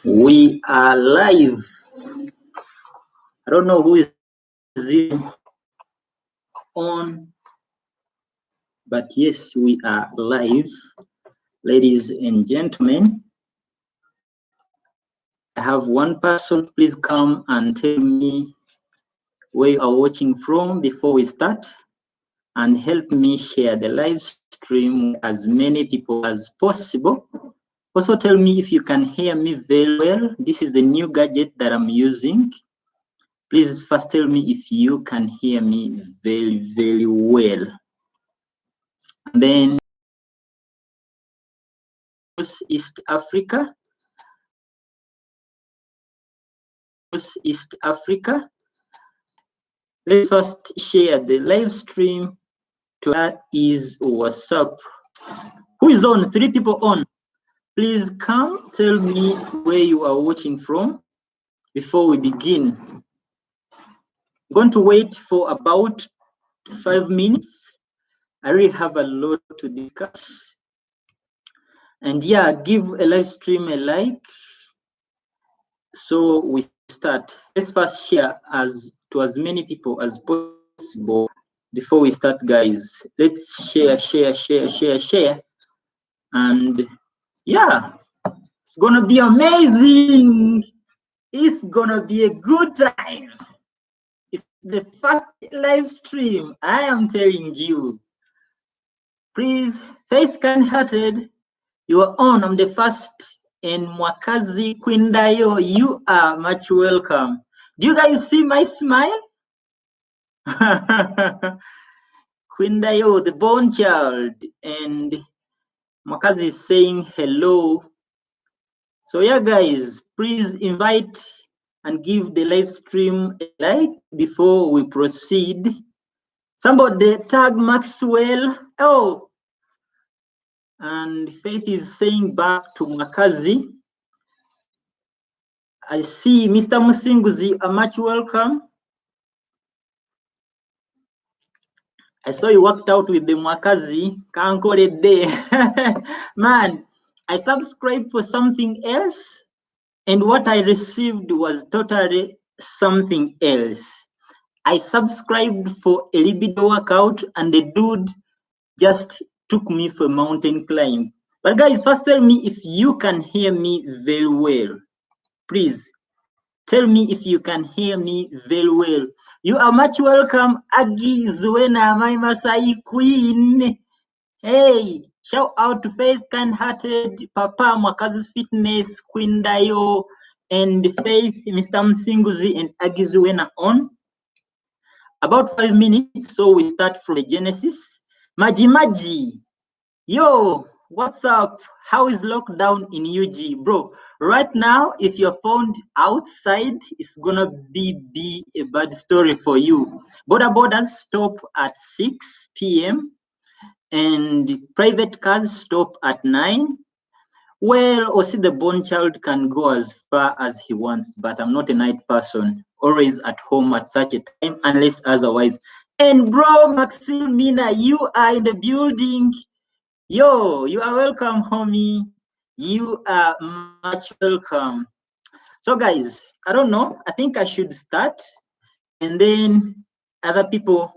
We are live. I don't know who is on, but yes, we are live. Ladies and gentlemen, I have one person. Please come and tell me where you are watching from before we start, and help me share the live stream with as many people as possible. Also tell me if you can hear me very well. This is a new gadget that I'm using. Please first tell me if you can hear me very, very well. And then East Africa. East Africa. Let's first share the live stream to that is WhatsApp. Who is on? 3 people on. Please come tell me where you are watching from before we begin. I'm going to wait for about 5 minutes. I really have a lot to discuss. And yeah, give a live stream a like. So we start. Let's first share to as many people as possible before we start, guys. Let's share. And yeah, it's gonna be amazing. It's gonna be a good time. It's the first live stream, I am telling you. Please, Faith Kind-Hearted, you are on. I'm the first. And Mwakazi Kwindayo, you are much welcome. Do you guys see my smile? Kwindayo, the born child, and Mwakazi is saying hello. So yeah, guys, please invite and give the live stream a like before we proceed. Somebody tag Maxwell. Oh, and Faith is saying back to Mwakazi. I see Mr. Musinguzi, a much welcome. I saw you worked out with the Mwakazi. Can't call it day. Man, I subscribed for something else, and what I received was totally something else. I subscribed for a libido workout, and the dude just took me for a mountain climb. But guys, first tell me if you can hear me very well. Please. Tell me if you can hear me very well. You are much welcome, Agi Zuena, my Masai Queen. Hey, shout out to Faith Kind-Hearted, Papa Mwakazi's Fitness, Queen Dayo, and Faith, Mr. Msinguzi, and Agi Zuena on. About 5 minutes, so we start from the Genesis. Maji, yo, what's up? How is lockdown in UG? Bro, right now, if you're found outside, it's gonna be a bad story for you. Borders stop at 6 p.m. and private cars stop at 9. Well, Osi the born child can go as far as he wants, but I'm not a night person. Always at home at such a time, unless otherwise. And bro, Maxine Mina, you are in the building. Yo, you are welcome, homie. You are much welcome. So guys, I don't know. I think I should start. And then other people.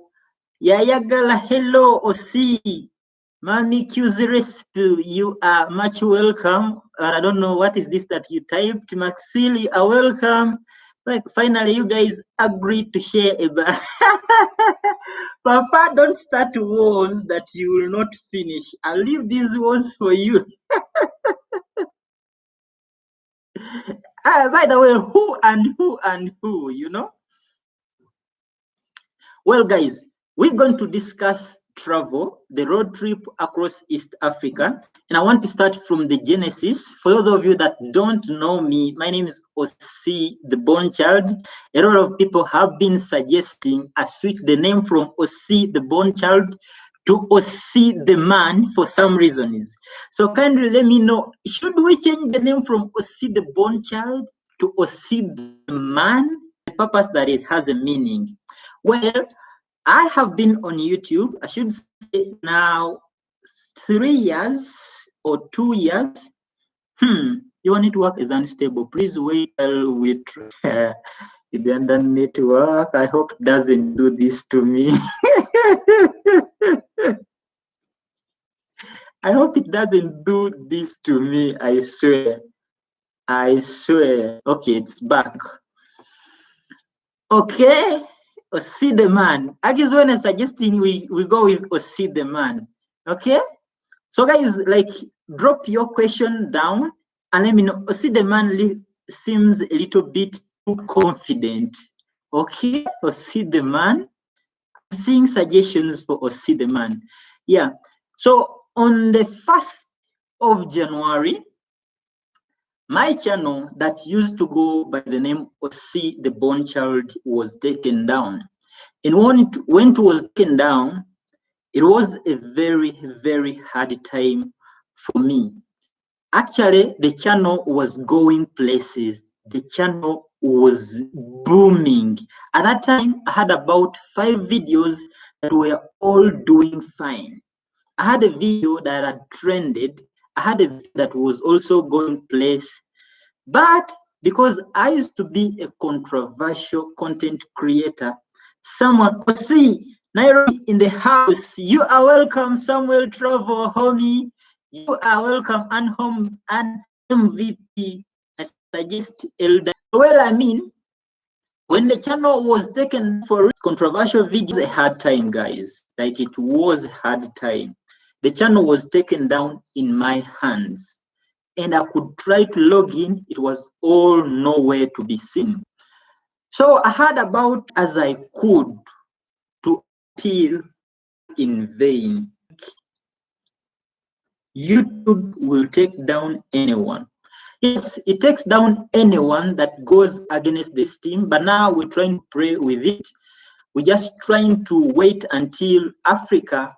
Yayagala, hello, Osi. Mami Q's recipe, you are much welcome. I don't know what is this that you typed. Maxil, you are welcome. Like finally, you guys agreed to share a bar. Papa, don't start wars that you will not finish. I'll leave these wars for you. By the way, who, you know? Well, guys, we're going to discuss travel, the road trip across East Africa. And I want to start from the Genesis. For those of you that don't know me, my name is Osi, the born child. A lot of people have been suggesting I switch the name from Osi, the born child, to Osi, the man, for some reasons. So kindly let me know, should we change the name from Osi, the born child, to Osi, the man? The purpose that it has a meaning. Well, I have been on YouTube, I should say now 3 years or 2 years. Your network is unstable. Please wait while we try. The network. I hope it doesn't do this to me. I hope it doesn't do this to me. I swear. I swear. Okay, it's back. Okay. Osi the man. I just want to suggesting we go with Osi the man. Okay. So guys, like, drop your question down and let me know. Osi the man seems a little bit too confident. Okay, Osi the man. I'm seeing suggestions for Osi the man. Yeah. So on the 1st of January, my channel that used to go by the name Osi the Born Child was taken down. And when it was taken down, it was a very, very hard time for me. Actually, the channel was going places. The channel was booming. At that time, I had about 5 videos that were all doing fine. I had a video that had trended. I had a video that was also going place. But because I used to be a controversial content creator, someone, see, Nairobi in the house, you are welcome, Samuel Travel, homie. You are welcome, and MVP. I suggest Elder. Well, I mean, when the channel was taken for controversial videos, a hard time, guys. Like, it was hard time. The channel was taken down in my hands. And I could try to log in, it was all nowhere to be seen. So I had about as I could to appeal in vain. YouTube will take down anyone. Yes, it takes down anyone that goes against the system, but now we're trying to pray with it. We're just trying to wait until Africa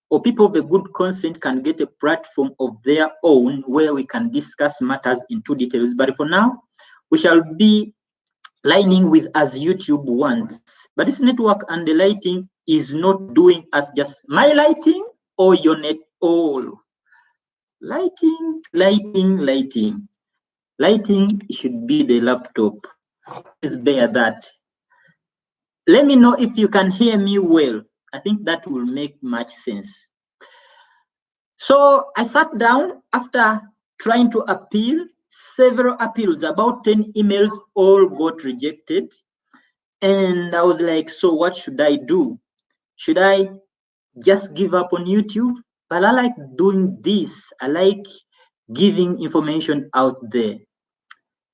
or people of a good consent can get a platform of their own where we can discuss matters into details. But for now, we shall be lining with as YouTube wants. But this network and the lighting is not doing as just my lighting or your net all. Lighting should be the laptop. Please bear that. Let me know if you can hear me well. I think that will make much sense. So I sat down after trying to appeal, several appeals, about 10 emails, all got rejected. And I was like, so what should I do? Should I just give up on YouTube? But I like doing this. I like giving information out there.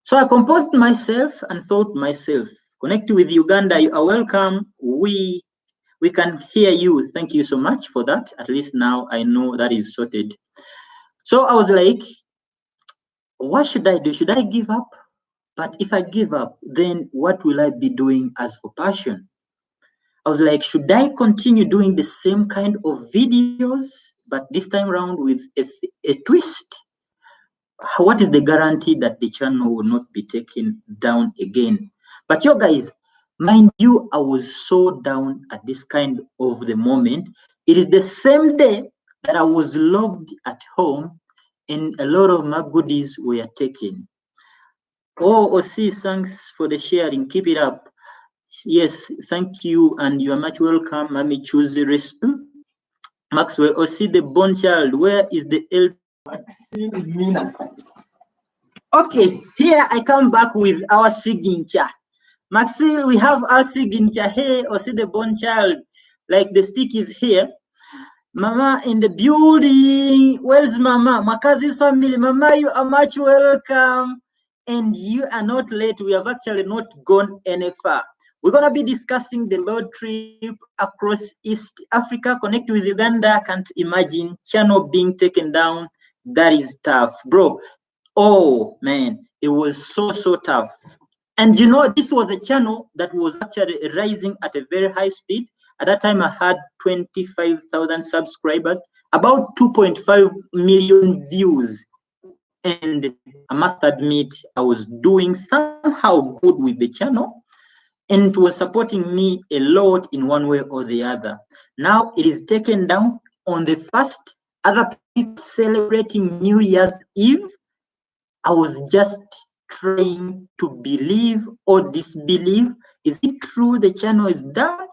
So I composed myself and thought myself, connect with Uganda, you are welcome. We can hear you. Thank you so much for that. At least now I know that is sorted. So I was like, what should I do? Should I give up? But if I give up, then what will I be doing as for passion? I was like, should I continue doing the same kind of videos, but this time around with a twist? What is the guarantee that the channel will not be taken down again? But you guys, mind you, I was so down at this kind of the moment. It is the same day that I was locked at home and a lot of my goodies were taken. Oh, Osi, thanks for the sharing. Keep it up. Yes, thank you, and you are much welcome. Let me choose the recipe. Maxwell, Osi the Born Child. Where is the L? Okay, here I come back with our signature. Maxil, we have our signature. Hey, Osi the Born Child. Like the stick is here. Mama in the building. Where's Mama? Makazi's family. Mama, you are much welcome. And you are not late. We have actually not gone any far. We're going to be discussing the road trip across East Africa, connect with Uganda. Can't imagine channel being taken down. That is tough, bro. Oh, man, it was so tough. And you know, this was a channel that was actually rising at a very high speed. At that time, I had 25,000 subscribers, about 2.5 million views. And I must admit, I was doing somehow good with the channel. And it was supporting me a lot in one way or the other. Now it is taken down on the 1st. Other people celebrating New Year's Eve. I was just trying to believe or disbelieve. Is it true the channel is down?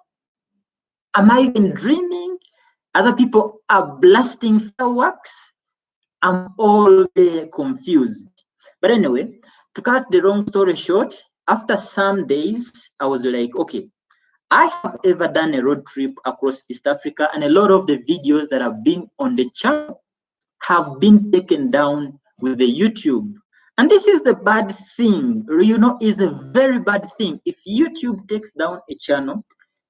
Am I even dreaming? Other people are blasting fireworks. I'm all confused. But anyway, to cut the long story short, after some days, I was like, okay, I have ever done a road trip across East Africa, and a lot of the videos that have been on the channel have been taken down with the YouTube. And this is the bad thing, is a very bad thing. If YouTube takes down a channel,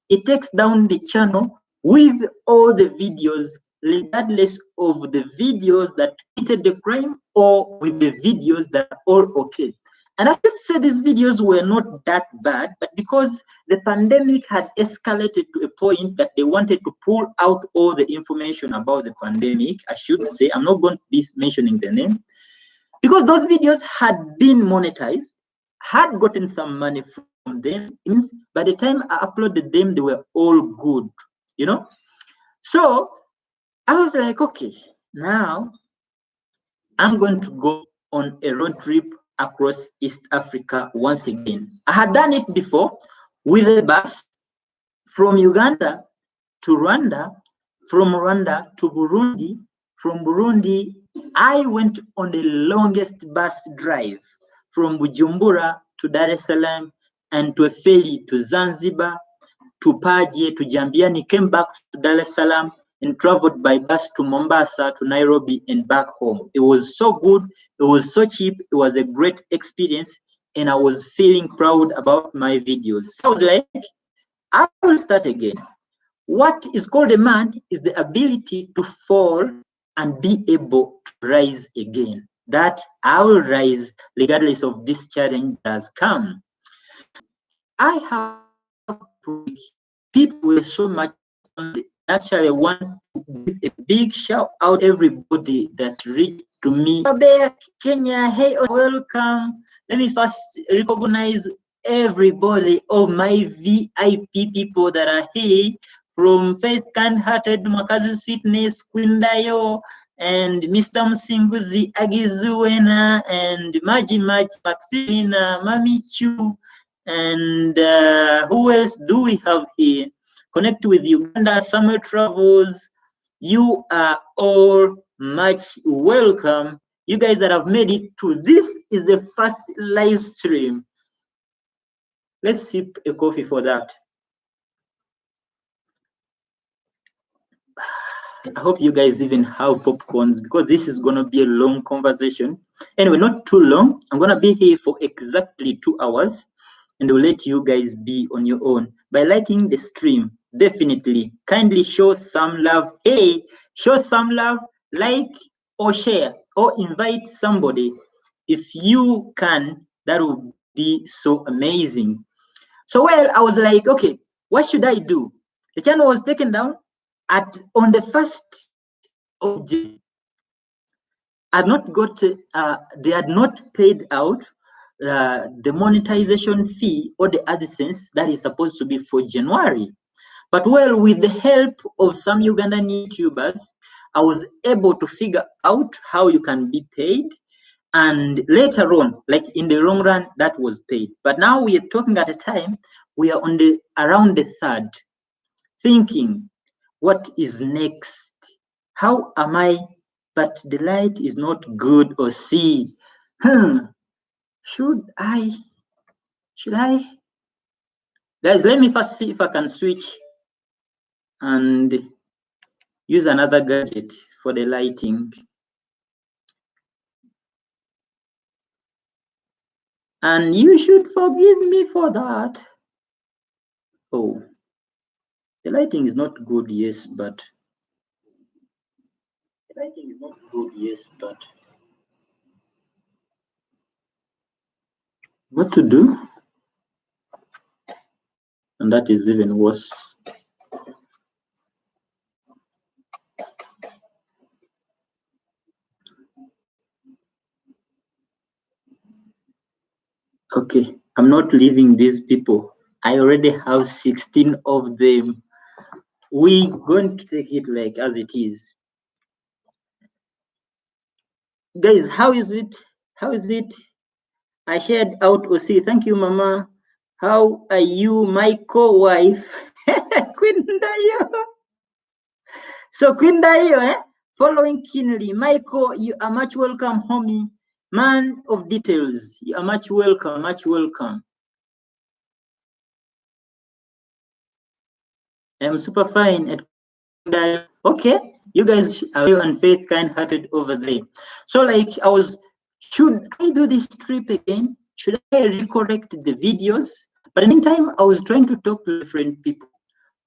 it takes down the channel with all the videos, regardless of the videos that committed the crime or with the videos that are all okay. And I should say these videos were not that bad, but because the pandemic had escalated to a point that they wanted to pull out all the information about the pandemic, I should say, I'm not going to be mentioning the name, because those videos had been monetized, had gotten some money from them. It means by the time I uploaded them, they were all good, So I was like, okay, now I'm going to go on a road trip across East Africa once again. I had done it before with a bus from Uganda to Rwanda, from Rwanda to Burundi, from Burundi, I went on the longest bus drive from Bujumbura to Dar es Salaam and to a ferry to Zanzibar, to Paje, to Jambiani, came back to Dar es Salaam and traveled by bus to Mombasa, to Nairobi and back home. It was so good. It was so cheap. It was a great experience. And I was feeling proud about my videos. So I was like, I will start again. What is called a man is the ability to fall and be able to rise again. That I will rise regardless of this challenge that has come. I have people were so much. Actually, I want to give a big shout out to everybody that reached to me. Kenya, hey, welcome. Let me first recognize everybody, all my VIP people that are here, from Faith Kind-Hearted, Makazi's Fitness, Queen Dayo, and Mr. Msinguzi, Agizuena, and Maji Maximina, Mami Chu, and who else do we have here? Connect with Uganda Summer Travels. You are all much welcome. You guys that have made it to this is the first live stream. Let's sip a coffee for that. I hope you guys even have popcorns, because this is going to be a long conversation. Anyway, not too long. I'm going to be here for exactly 2 hours, and I'll let you guys be on your own. By liking the stream, definitely, kindly show some love. Hey, show some love, like or share or invite somebody. If you can, that would be so amazing. So, well, I was like, okay, what should I do? The channel was taken down on the 1st of June. Had not got, they had not paid out the monetization fee or the AdSense that is supposed to be for January. But well, with the help of some Ugandan YouTubers, I was able to figure out how you can be paid. And later on, like in the long run, that was paid. But now we are talking at a time, we are on around the 3rd, thinking, what is next? How am I? But the light is not good or see. Should I? Guys, let me first see if I can switch and use another gadget for the lighting. And you should forgive me for that. Oh, the lighting is not good, yes, but what to do? And that is even worse. Okay, I'm not leaving these people. I already have 16 of them. We're going to take it like as it is. Guys, how is it? How is it? I shared out OC. Thank you, Mama. How are you, my co-wife? Queen Dayo. So Queen Dayo, following keenly. Michael, you are much welcome, homie. Man of details. You are much welcome, much welcome. I'm super fine at okay, you guys are real and faith kind-hearted over there. So like should I do this trip again? Should I recorrect the videos? But in the meantime, I was trying to talk to different people.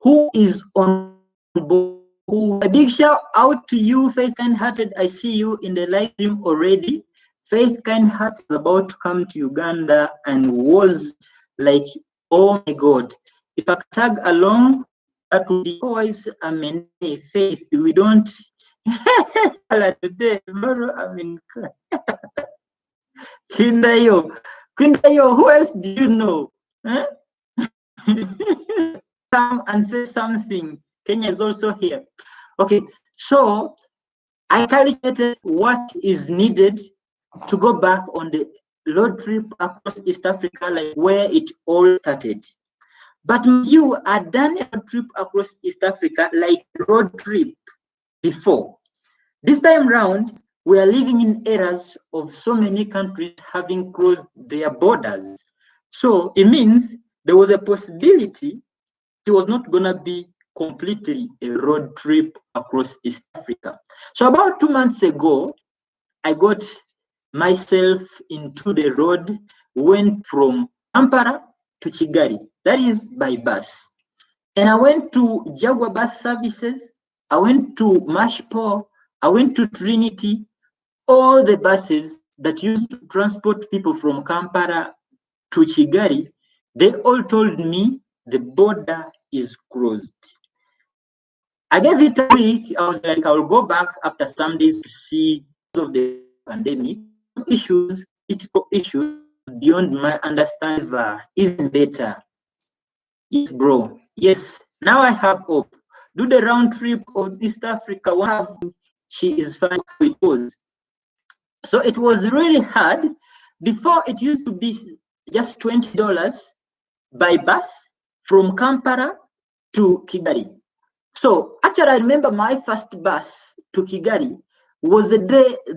Who is on board? A big shout out to you, Faith Kind-Hearted. I see you in the live stream already. Faith Kind-Hearted is about to come to Uganda and was like, oh my God. If I tag along, that would be wives. I mean, Faith, we don't. Today, tomorrow, I mean, Kindayo, who else do you know? Huh? Come and say something. Kenya is also here. Okay, so I calculated what is needed to go back on the road trip across East Africa, like where it all started. But you had done a road trip across East Africa, like road trip before. This time round, we are living in eras of so many countries having closed their borders. So it means there was a possibility it was not going to be completely a road trip across East Africa. So about 2 months ago, I got myself into the road, went from Kampala to Kigali, that is by bus. And I went to Jaguar bus services, I went to Mashpo, I went to Trinity, all the buses that used to transport people from Kampala to Kigali, they all told me the border is closed. I gave it a week. I was like, I will go back after some days to see of the pandemic issues, ethical issues beyond my understanding even better. Yes, bro. Yes. Now I have hope. Do the round trip of East Africa. She is fine. It was. So it was really hard. Before it used to be just $20 by bus from Kampala to Kigali. So actually, I remember my first bus to Kigali was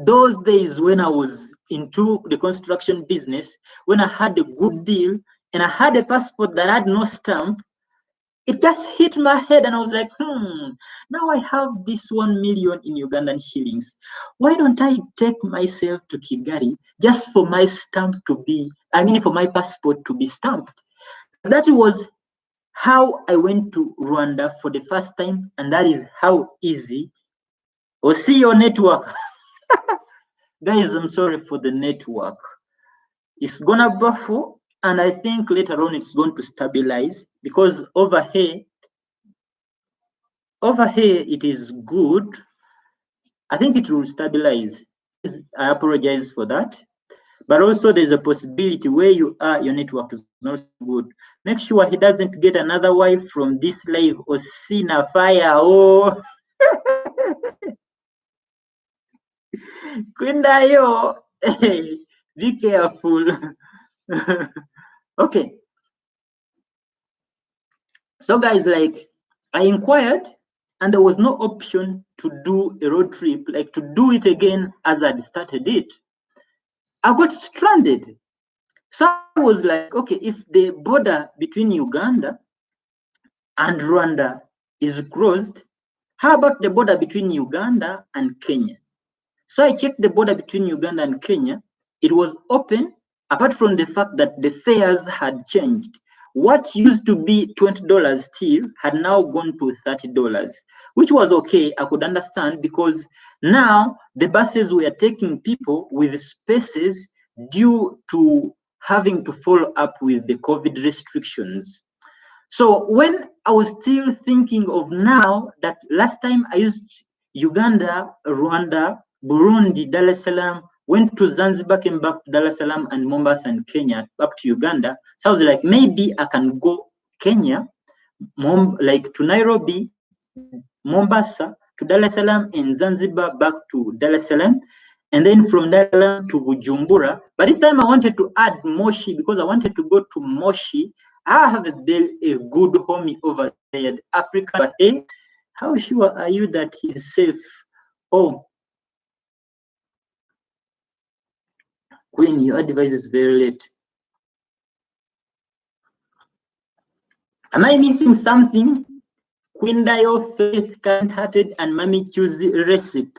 those days when I was into the construction business, when I had a good deal and I had a passport that had no stamp. It just hit my head and I was like, now I have this 1 million in Ugandan shillings. Why don't I take myself to Kigali just for my stamp to be, for my passport to be stamped? That was how I went to Rwanda for the first time, and that is how easy. Or see your network. Guys, I'm sorry for the network. It's gonna buffer, and I think later on it's going to stabilize because over here it is good. I think it will stabilize. I apologize for that. But also there's a possibility where you are, your network is not good. Make sure he doesn't get another wife from this live or see a fire. Oh, Kundayo, be careful. Okay. So guys, like I inquired and there was no option to do a road trip, like to do it again as I'd started it. I got stranded. So I was like, okay, if the border between Uganda and Rwanda is closed, how about the border between Uganda and Kenya? So I checked the border between Uganda and Kenya. It was open, apart from the fact that the fares had changed. What used to be $20 still had now gone to $30, which was okay. I could understand because now the buses were taking people with spaces due to having to follow up with the COVID restrictions. So when I was still thinking of now that last time I used Uganda, Rwanda, Burundi, Dar es Salaam, went to Zanzibar, came back to Dar es Salaam and Mombasa and Kenya, back to Uganda. So I was like, maybe I can go Kenya, like to Nairobi, Mombasa, to Dar es Salaam, and Zanzibar back to Dar es Salaam. and then from Dar es Salaam to Bujumbura. But this time I wanted to add Moshi because I wanted to go to Moshi. I have a good homie over there, Africa. But hey, how sure are you that he's safe? Oh, Queen, your advice is very late. Am I missing something? Queen Dio, Faith, Kind-Hearted, and Mami choose recipe.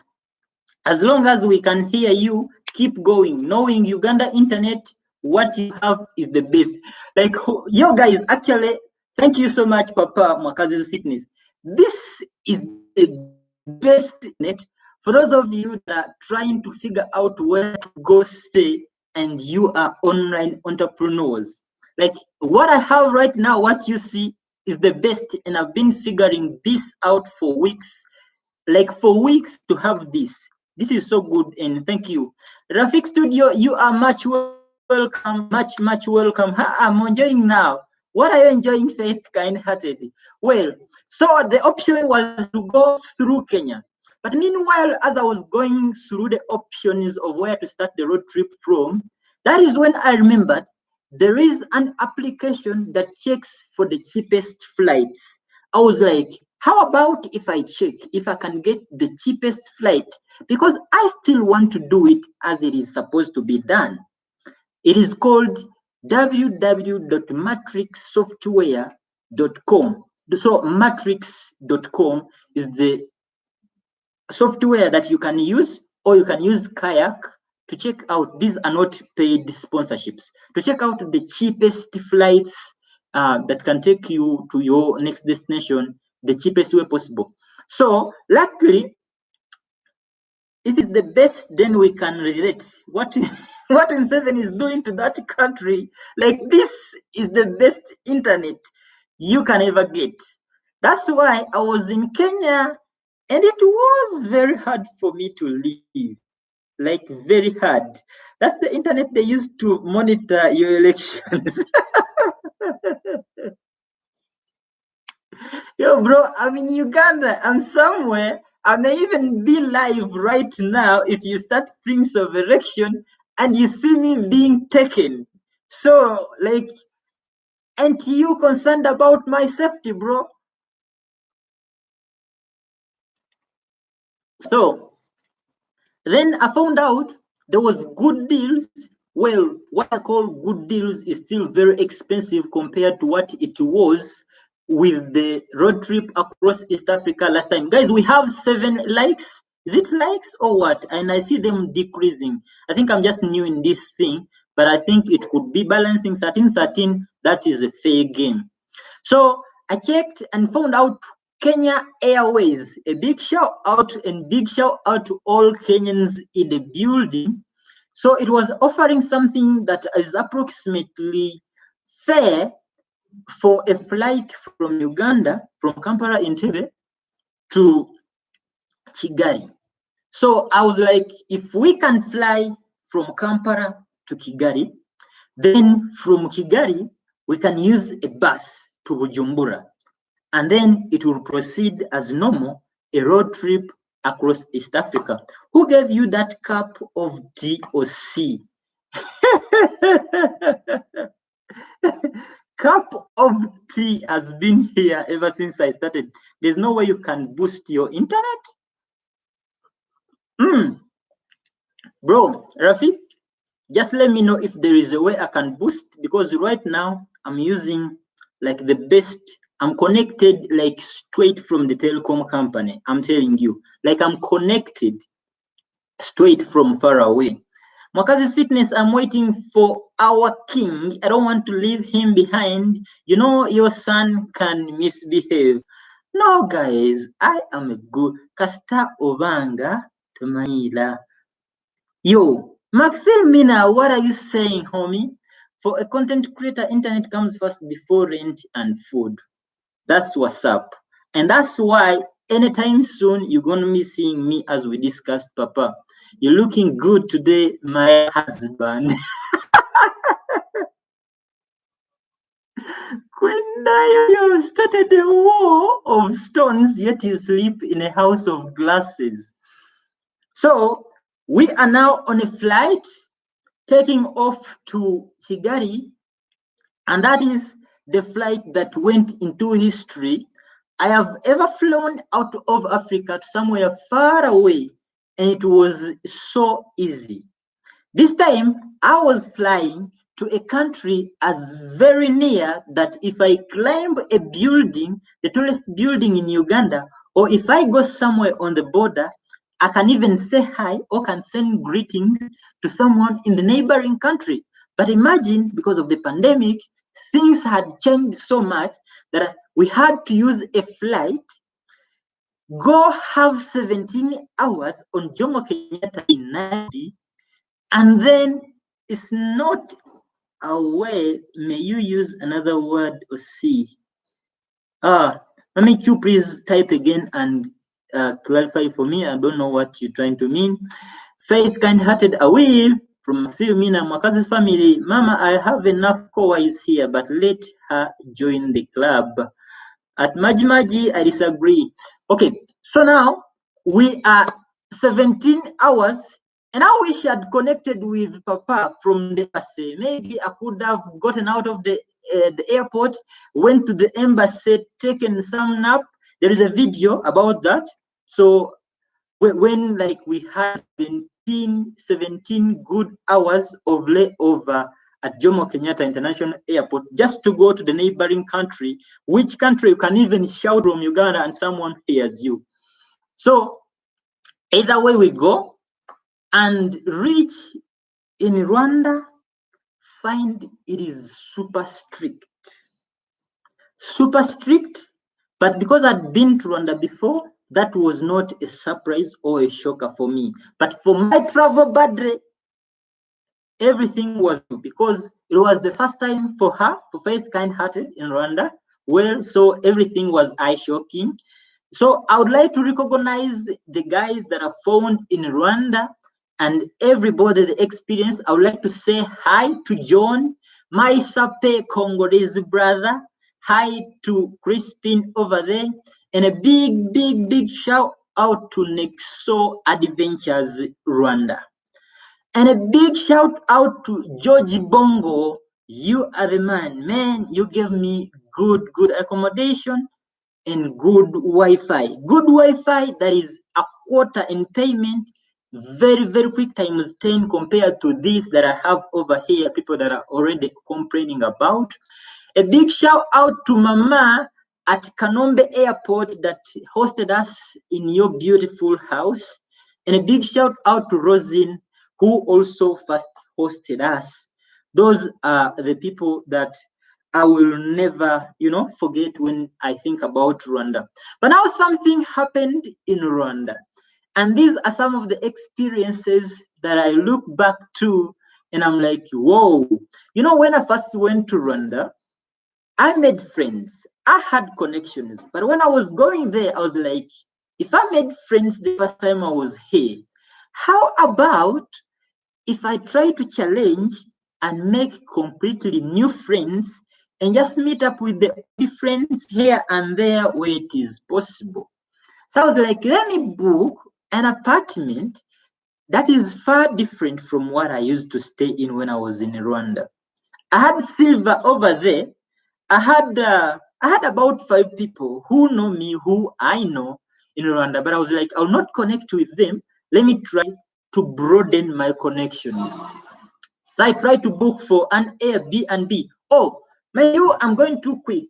As long as we can hear you, keep going. Knowing Uganda internet, what you have is the best. Like, you guys, actually, thank you so much, Papa Mwakazi's Fitness. This is the best net for those of you that are trying to figure out where to go stay and you are online entrepreneurs. Like, what I have right now, what you see is the best, and I've been figuring this out for weeks. Like, for weeks to have this. This is so good, and thank you. Rafik Studio, you are much welcome, much welcome. I'm enjoying now. What are you enjoying, Faith Kind-Hearted? Well, so the option was to go through Kenya. But meanwhile, as I was going through the options of where to start the road trip from, that is when I remembered there is an application that checks for the cheapest flights. I was like, how about if I check if I can get the cheapest flight? Because I still want to do it as it is supposed to be done. It is called www.matrixsoftware.com. So matrix.com is the software that you can use, or you can use Kayak to check out. These are not paid sponsorships. To check out the cheapest flights that can take you to your next destination the cheapest way possible. So luckily, if it's the best, then we can relate what what N7 is doing to that country. Like, this is the best internet you can ever get. That's why I was in Kenya, and it was very hard for me to leave. Like, very hard. That's the internet they use to monitor your elections. Yo, bro, I'm in Uganda. I'm somewhere. I may even be live right now if you start things of election and you see me being taken. So, like, aren't you concerned about my safety, bro? So, then I found out there was good deals. Well, what I call good deals is still very expensive compared to what it was with the road trip across East Africa last time. Guys, we have 7 likes. Is it likes or what? And I see them decreasing. I think I'm just new in this thing, but I think it could be balancing 13-13. That is a fair game. So I checked and found out Kenya Airways. A big shout out to all Kenyans in the building. So it was offering something that is approximately fair for a flight from Uganda, from Kampala Entebbe to Kigali. So I was like, if we can fly from Kampala to Kigali, then from Kigali, we can use a bus to Bujumbura. And then it will proceed as normal, a road trip across East Africa. Who gave you that cup of tea or C? Cup of tea has been here ever since I started. There's no way you can boost your internet. Bro, Rafi, just let me know if there is a way I can boost, because right now I'm using like the best. I'm connected like straight from the telecom company. I'm telling you, like I'm connected straight from far away. Mwakazi's Fitness, I'm waiting for our king. I don't want to leave him behind. You know, your son can misbehave. No, guys, I am a good Kasta Obanga Tumaila. Yo, Maxil Mina, what are you saying, homie? For a content creator, internet comes first before rent and food. That's what's up. And that's why anytime soon you're going to be seeing me as we discussed, Papa. You're looking good today, my husband. Quindayo, you have started a war of stones, yet you sleep in a house of glasses. So, We are now on a flight taking off to Kigali, and that is the flight that went into history. I have ever flown out of Africa to somewhere far away, and it was so easy. This time, I was flying to a country as very near that if I climb a building, the tallest building in Uganda, or if I go somewhere on the border, I can even say hi or can send greetings to someone in the neighboring country. But imagine, because of the pandemic, things had changed so much that we had to use a flight, go have 17 hours on Jomo Kenyatta in Nairobi, and then it's not a way, may you use another word or see. Let me you please type again and clarify for me. I don't know what you're trying to mean. Faith kind-hearted away from Silmina Mwakazi's family. Mama, I have enough co-wives here, but let her join the club. At Maji, I disagree. Okay, so now we are 17 hours, and I wish I had connected with Papa from the embassy. Maybe I could have gotten out of the airport, went to the embassy, taken some nap. There is a video about that. So when like we had 17 good hours of layover at Jomo Kenyatta International Airport just to go to the neighboring country, which country you can even shout from Uganda and someone hears you. So either way we go and reach in Rwanda, find it is super strict. Super strict, but because I'd been to Rwanda before, that was not a surprise or a shocker for me. But for my travel buddy, everything was because it was the first time for her, for Faith Kind-Hearted in Rwanda. Well, so everything was eye-shocking. So I would like to recognize the guys that are found in Rwanda and everybody, the experience. I would like to say hi to John, my Sape Congolese brother. Hi to Crispin over there. And a big shout out to Nexo Adventures Rwanda. And a big shout out to George Bongo. You are the man. Man, you gave me good accommodation and good Wi-Fi. Good Wi-Fi that is a quarter in payment. Very quick times 10 compared to this that I have over here. People that are already complaining about. A big shout out to Mama at Kanombe Airport that hosted us in your beautiful house. And a big shout out to Rosin, who also first hosted us. Those are the people that I will never, forget when I think about Rwanda. But now something happened in Rwanda. And these are some of the experiences that I look back to and I'm like, whoa. When I first went to Rwanda, I made friends. I had connections. But when I was going there, I was like, if I made friends the first time I was here, how about if I try to challenge and make completely new friends and just meet up with the friends here and there where it is possible? So I was like, let me book an apartment that is far different from what I used to stay in when I was in Rwanda. I had Silver over there. I had about 5 people who know me, who I know in Rwanda, but I was like, I'll not connect with them. Let me try to broaden my connections. So I tried to book for an Airbnb. Oh, I'm going too quick.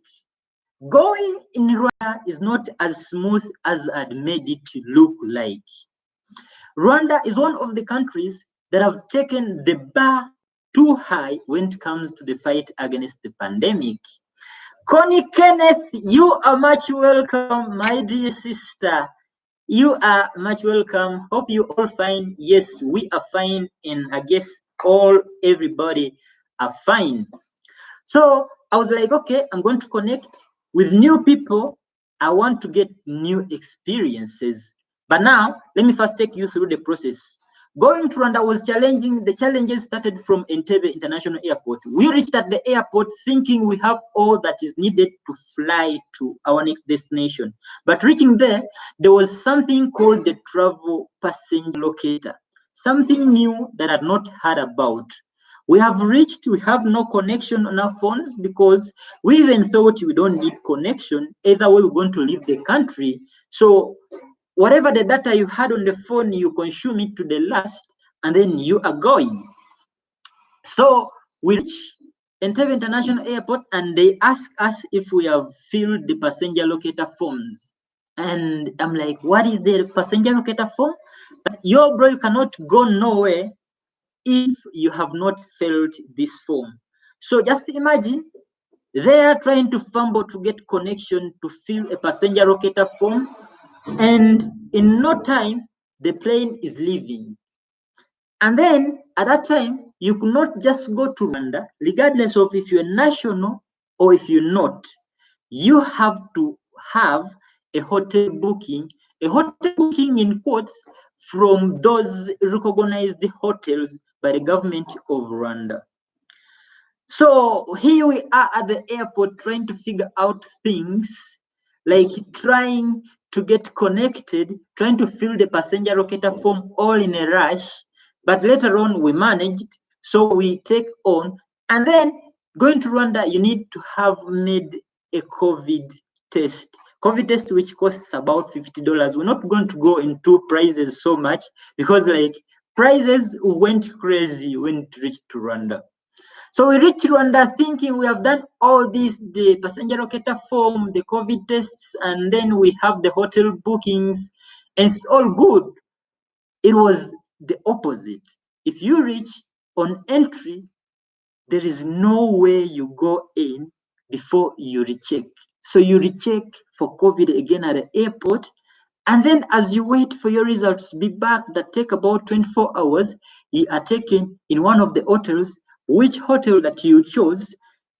Going in Rwanda is not as smooth as I'd made it to look like. Rwanda is one of the countries that have taken the bar too high when it comes to the fight against the pandemic. Connie Kenneth, you are much welcome, my dear sister. You are much welcome. Hope you all fine. Yes, we are fine, and I guess everybody are fine. So I was like, okay, I'm going to connect with new people. I want to get new experiences. But now, let me first take you through the process. Going to Rwanda was challenging. The challenges started from Entebbe International Airport. We reached at the airport thinking we have all that is needed to fly to our next destination. But reaching there was something called the travel passenger locator. something new that I've not heard about. We have no connection on our phones because we even thought we don't need connection. Either way, we're going to leave the country. So whatever the data you had on the phone, you consume it to the last, and then you are going. So we reach Entebbe International Airport, and they ask us if we have filled the passenger locator forms. And I'm like, what is the passenger locator form? Yo, bro, you cannot go nowhere if you have not filled this form. So just imagine they are trying to fumble to get connection to fill a passenger locator form, and in no time the plane is leaving. And then at that time, you could not just go to Rwanda, regardless of if you're national or if you're not. You have to have a hotel booking in quotes, from those recognized hotels by the government of Rwanda. So here we are at the airport trying to figure out things, like trying to get connected, trying to fill the passenger locator form all in a rush. But later on we managed, so we take on. And then going to Rwanda, you need to have made a COVID test. COVID test, which costs about $50. We're not going to go into prices so much because like prices went crazy when it reached to Rwanda. So we reached Rwanda thinking we have done all this, the passenger locator form, the COVID tests, and then we have the hotel bookings, and it's all good. It was the opposite. If you reach on entry, there is no way you go in before you recheck. So you recheck for COVID again at the airport, and then as you wait for your results to be back that take about 24 hours, you are taken in one of the hotels, which hotel that you chose,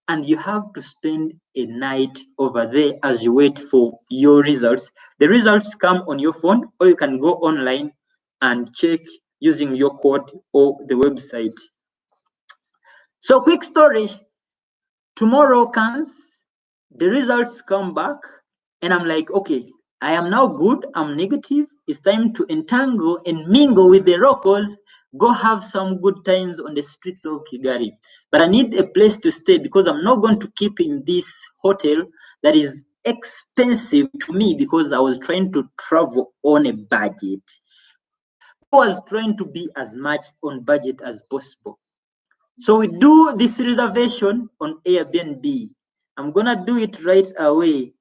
and you have to spend a night over there as you wait for your results. The results come on your phone, or you can go online and check using your code or the website. So quick story, tomorrow comes, the results come back, and I'm like, okay, I am now good, I'm negative, it's time to entangle and mingle with the locals, go have some good times on the streets of Kigali. But I need a place to stay because I'm not going to keep in this hotel that is expensive to me because I was trying to travel on a budget. I was trying to be as much on budget as possible. So we do this reservation on Airbnb. I'm gonna do it right away.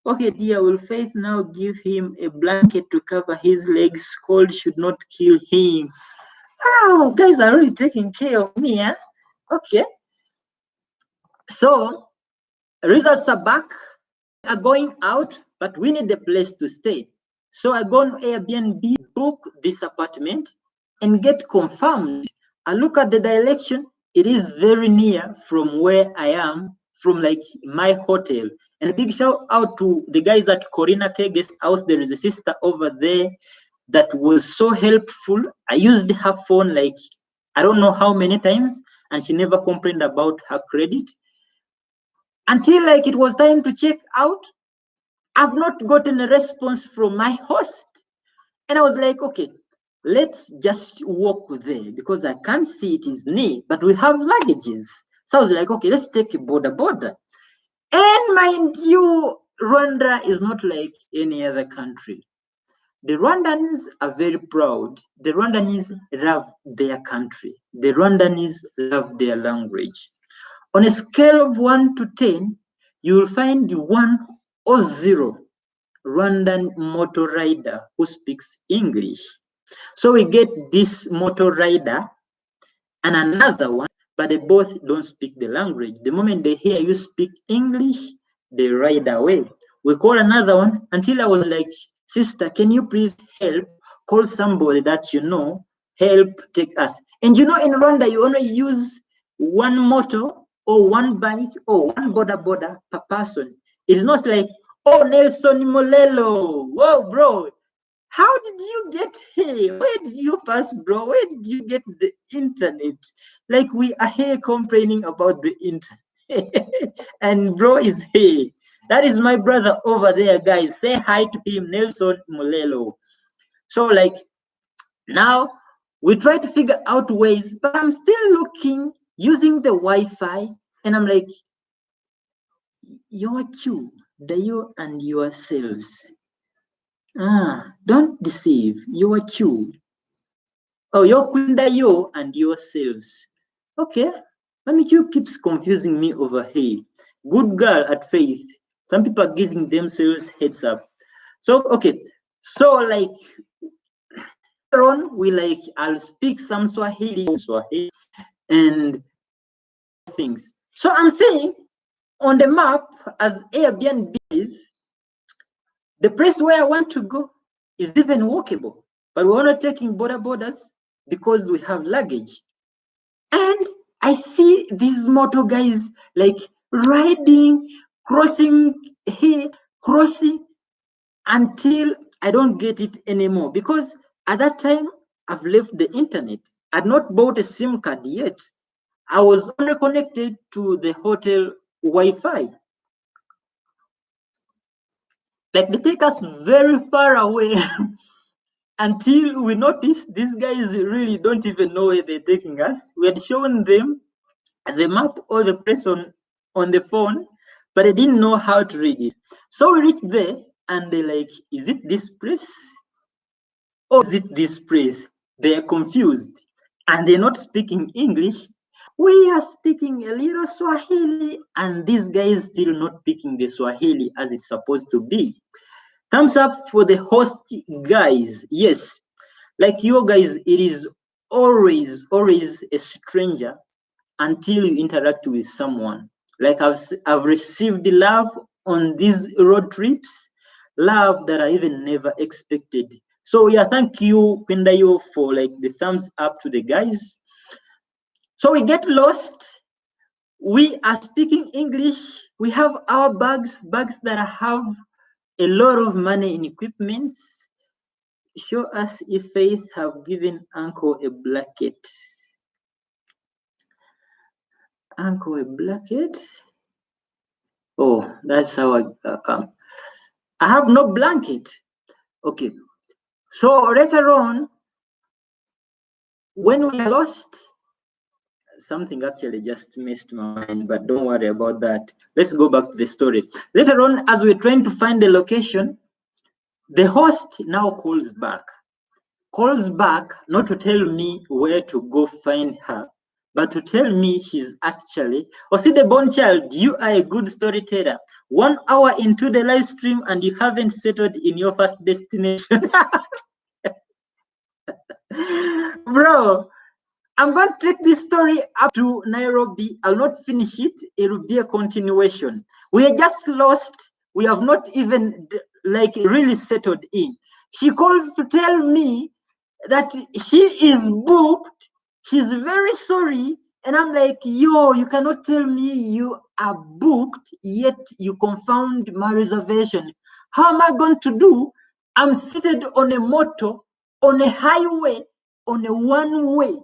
Okay, dear, will Faith now give him a blanket to cover his legs? Cold should not kill him. Oh, guys are really taking care of me, eh? Okay. So results are back, are going out, but we need a place to stay. So I go on Airbnb, book this apartment, and get confirmed. I look at the direction, it is very near from where I am, from like my hotel. And a big shout out to the guys at Corina K Guest House. There is a sister over there that was so helpful. I used her phone like I don't know how many times, and she never complained about her credit. Until like it was time to check out, I've not gotten a response from my host. And I was like, okay, let's just walk there because I can't see it is near, but we have luggages. So I was like, okay, let's take a border. And mind you, Rwanda is not like any other country. The Rwandans are very proud. The Rwandans love their country. The Rwandans love their language. On a scale of 1 to 10, you will find 1 or 0 Rwandan motor rider who speaks English. So we get this motor rider and another one, but they both don't speak the language. The moment they hear you speak English, they ride away. We call another one until I was like, sister, can you please help? Call somebody that you know, help take us. And you know, in Rwanda, you only use 1 motor or 1 bike or 1 border per person. It's not like, oh, Nelson Molelo, whoa, bro, how did you get here? Where did you pass, bro? Where did you get the internet? Like we are here complaining about the internet. And bro is here. That is my brother over there, guys. Say hi to him, Nelson Molelo. So like now We try to figure out ways, but I'm still looking, using the Wi-Fi, and I'm like, you're you, the you and yourselves. Don't deceive, you're you. Oh, you're Kunda you and yourselves. Okay, Q keeps confusing me over here. Good girl at faith. Some people are giving themselves heads up. So, okay, so like, on we like, I'll speak some Swahili and things. So I'm saying on the map, as Airbnb is, the place where I want to go is even walkable, but we're not taking borders because we have luggage. And I see these motor guys like riding, crossing here, crossing, until I don't get it anymore, because at that time I've left the internet. I'd not bought a SIM card yet. I was only connected to the hotel Wi-Fi. Like, they take us very far away until we notice these guys really don't even know where they're taking us. We had shown them the map or the place on the phone, but I didn't know how to read it. So we reached there and they're like, is it this place? Or is it this place? They're confused and they're not speaking English. We are speaking a little Swahili and these guys still not speaking the Swahili as it's supposed to be. Thumbs up for the host guys. Yes, like you guys, it is always a stranger until you interact with someone. Like I've received love on these road trips, love that I even never expected. So yeah, thank you, Kwendayo, for like the thumbs up to the guys. So we get lost. We are speaking English. We have our bags that have a lot of money in equipments. Show us if Faith have given Uncle a blanket. Uncle a blanket? Oh, that's how I have no blanket. Okay. So later on, when we are lost, something actually just missed my mind, but don't worry about that. Let's go back to the story. Later on, as we're trying to find the location, the host now calls back not to tell me where to go find her, but to tell me she's actually, see the born child, you are a good storyteller. 1 hour into the live stream and you haven't settled in your first destination. Bro, I'm going to take this story up to Nairobi. I'll not finish it. It will be a continuation. We are just lost. We have not even like really settled in. She calls to tell me that she is booked. She's very sorry. And I'm like, yo, you cannot tell me you are booked, yet you confound my reservation. How am I going to do? I'm seated on a motor, on a highway, on a one-way.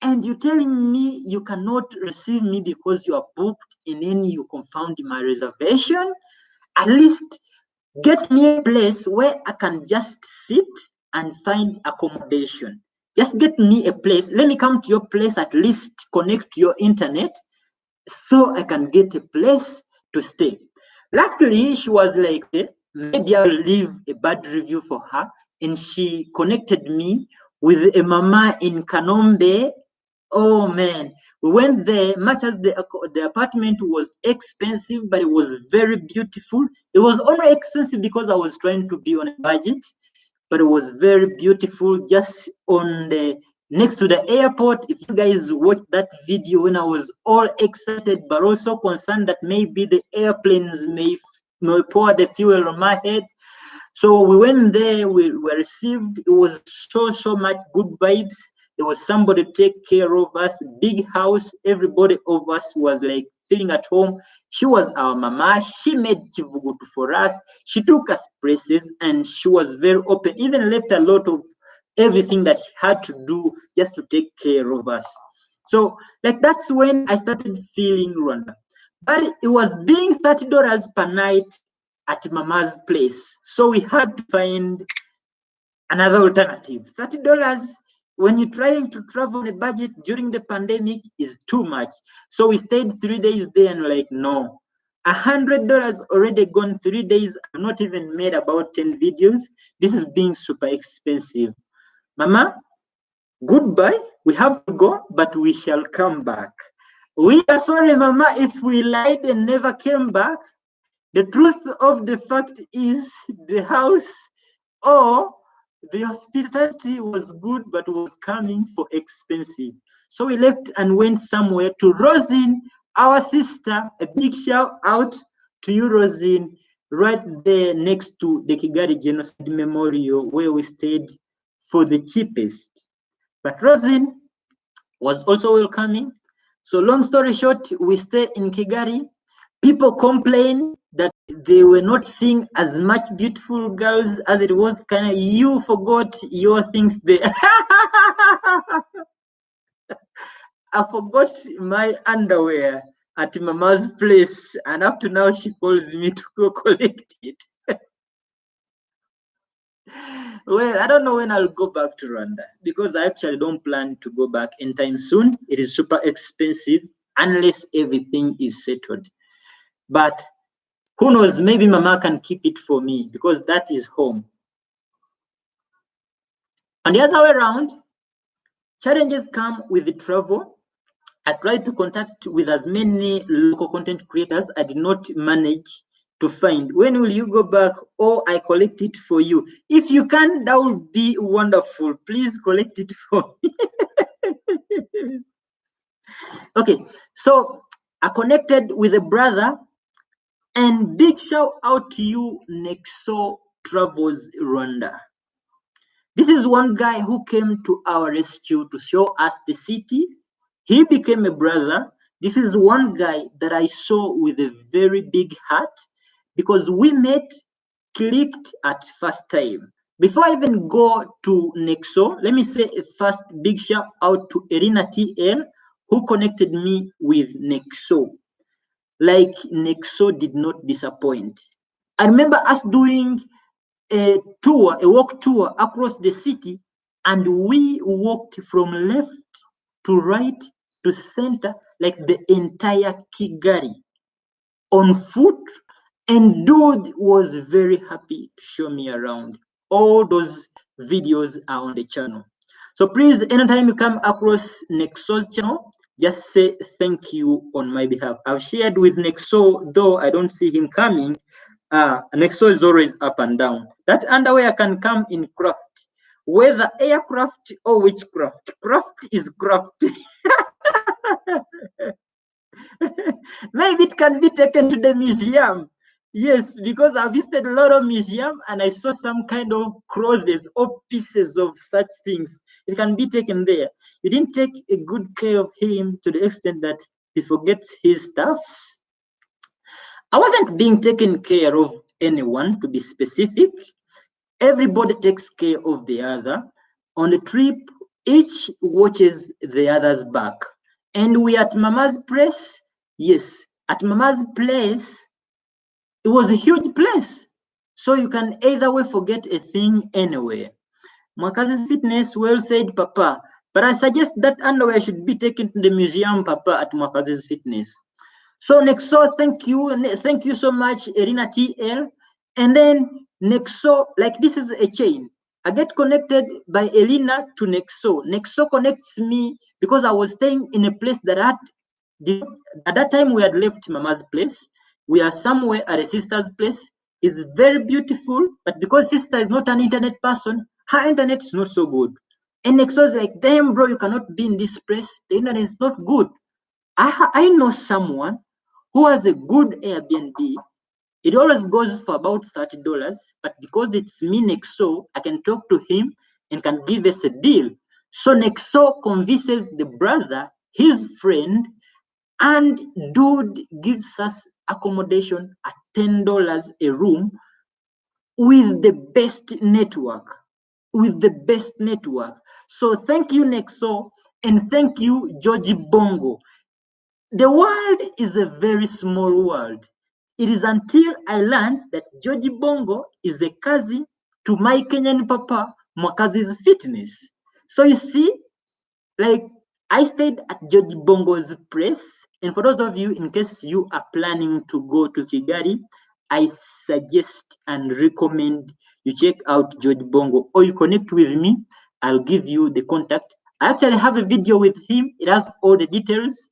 And you're telling me you cannot receive me because you are booked, and then you confound my reservation? At least get me a place where I can just sit and find accommodation. Just get me a place. Let me come to your place, at least connect to your internet so I can get a place to stay. Luckily, she was like, maybe I'll leave a bad review for her. And she connected me with a mama in Kanombe. Oh man, we went there. Much as the apartment was expensive, but it was very beautiful. It was only expensive because I was trying to be on a budget, but it was very beautiful, just on the next to the airport. If you guys watched that video when I was all excited but also concerned that maybe the airplanes may pour the fuel on my head. So we went there, we were received. It was so much good vibes. There was somebody to take care of us, big house. Everybody of us was like feeling at home. She was our mama. She made chivugutu for us. She took us places and she was very open, even left a lot of everything that she had to do just to take care of us. So like that's when I started feeling Rwanda. But it was being $30 per night at mama's place. So we had to find another alternative. $30 when you're trying to travel on a budget during the pandemic is too much. So we stayed 3 days there and like, no, $100 already gone 3 days. I've not even made about 10 videos. This is being super expensive. Mama, goodbye. We have to go, but we shall come back. We are sorry, Mama, if we lied and never came back. The truth of the fact is the house or the hospitality was good, but was coming for expensive. So we left and went somewhere to Rosine, our sister. A big shout out to you, Rosine, right there next to the Kigali Genocide Memorial, where we stayed for the cheapest. But Rosine was also welcoming. So long story short, we stay in Kigali. People complain that they were not seeing as much beautiful girls as it was. Kind of, you forgot your things there. I forgot my underwear at Mama's place, and up to now she calls me to go collect it. Well, I don't know when I'll go back to Rwanda because I actually don't plan to go back anytime soon. It is super expensive unless everything is settled. But who knows, maybe Mama can keep it for me because that is home. On the other way around, challenges come with the travel. I tried to contact with as many local content creators. I did not manage to find. When will you go back? Or I collect it for you. If you can, that would be wonderful. Please collect it for me. Okay, so I connected with a brother, and big shout out to you, Nexo Travels Rwanda. This is one guy who came to our rescue to show us the city. He became a brother. This is one guy that I saw with a very big heart because we met, clicked at first time. Before I even go to Nexo, let me say a first big shout out to Erina TL who connected me with Nexo. Like Nexo did not disappoint. I remember us doing a walk tour across the city, and we walked from left to right to center, like the entire Kigali on foot. And dude was very happy to show me around. All those videos are on the channel. So please, anytime you come across Nexo's channel, just say thank you on my behalf. I've shared with Nexo, though I don't see him coming. Nexo is always up and down. That underwear can come in craft, whether aircraft or witchcraft. Craft is craft. Maybe it can be taken to the museum. Yes, because I visited a lot of museums and I saw some kind of clothes or pieces of such things. It can be taken there. You didn't take a good care of him to the extent that he forgets his stuffs. I wasn't being taken care of anyone, to be specific. Everybody takes care of the other. On the trip, each watches the other's back. And we at Mama's place, yes, at Mama's place, it was a huge place. So you can either way forget a thing anywhere. Mwakazi's Fitness, well said, Papa. But I suggest that underwear should be taken to the museum, Papa, at Mwakazi's Fitness. So Nexo, thank you so much, Erina TL. And then Nexo, like this is a chain. I get connected by Elena to Nexo. Nexo connects me because I was staying in a place that at that time we had left Mama's place. We are somewhere at a sister's place. It's very beautiful, but because sister is not an internet person, her internet is not so good. And Nexo is like, damn, bro, you cannot be in this place. The internet is not good. I know someone who has a good Airbnb. It always goes for about $30, but because it's me Nexo, I can talk to him and can give us a deal. So Nexo convinces the brother, his friend, and dude gives us accommodation at $10 a room with the best network. So thank you, Nexo, and thank you, Georgie Bongo. The world is a very small world. It is until I learned that Georgie Bongo is a cousin to my Kenyan papa, Mwakazi's Fitness. So you see, like, I stayed at George Bongo's place. And for those of you, in case you are planning to go to Kigali, I suggest and recommend you check out George Bongo, or you connect with me. I'll give you the contact. I actually have a video with him. It has all the details,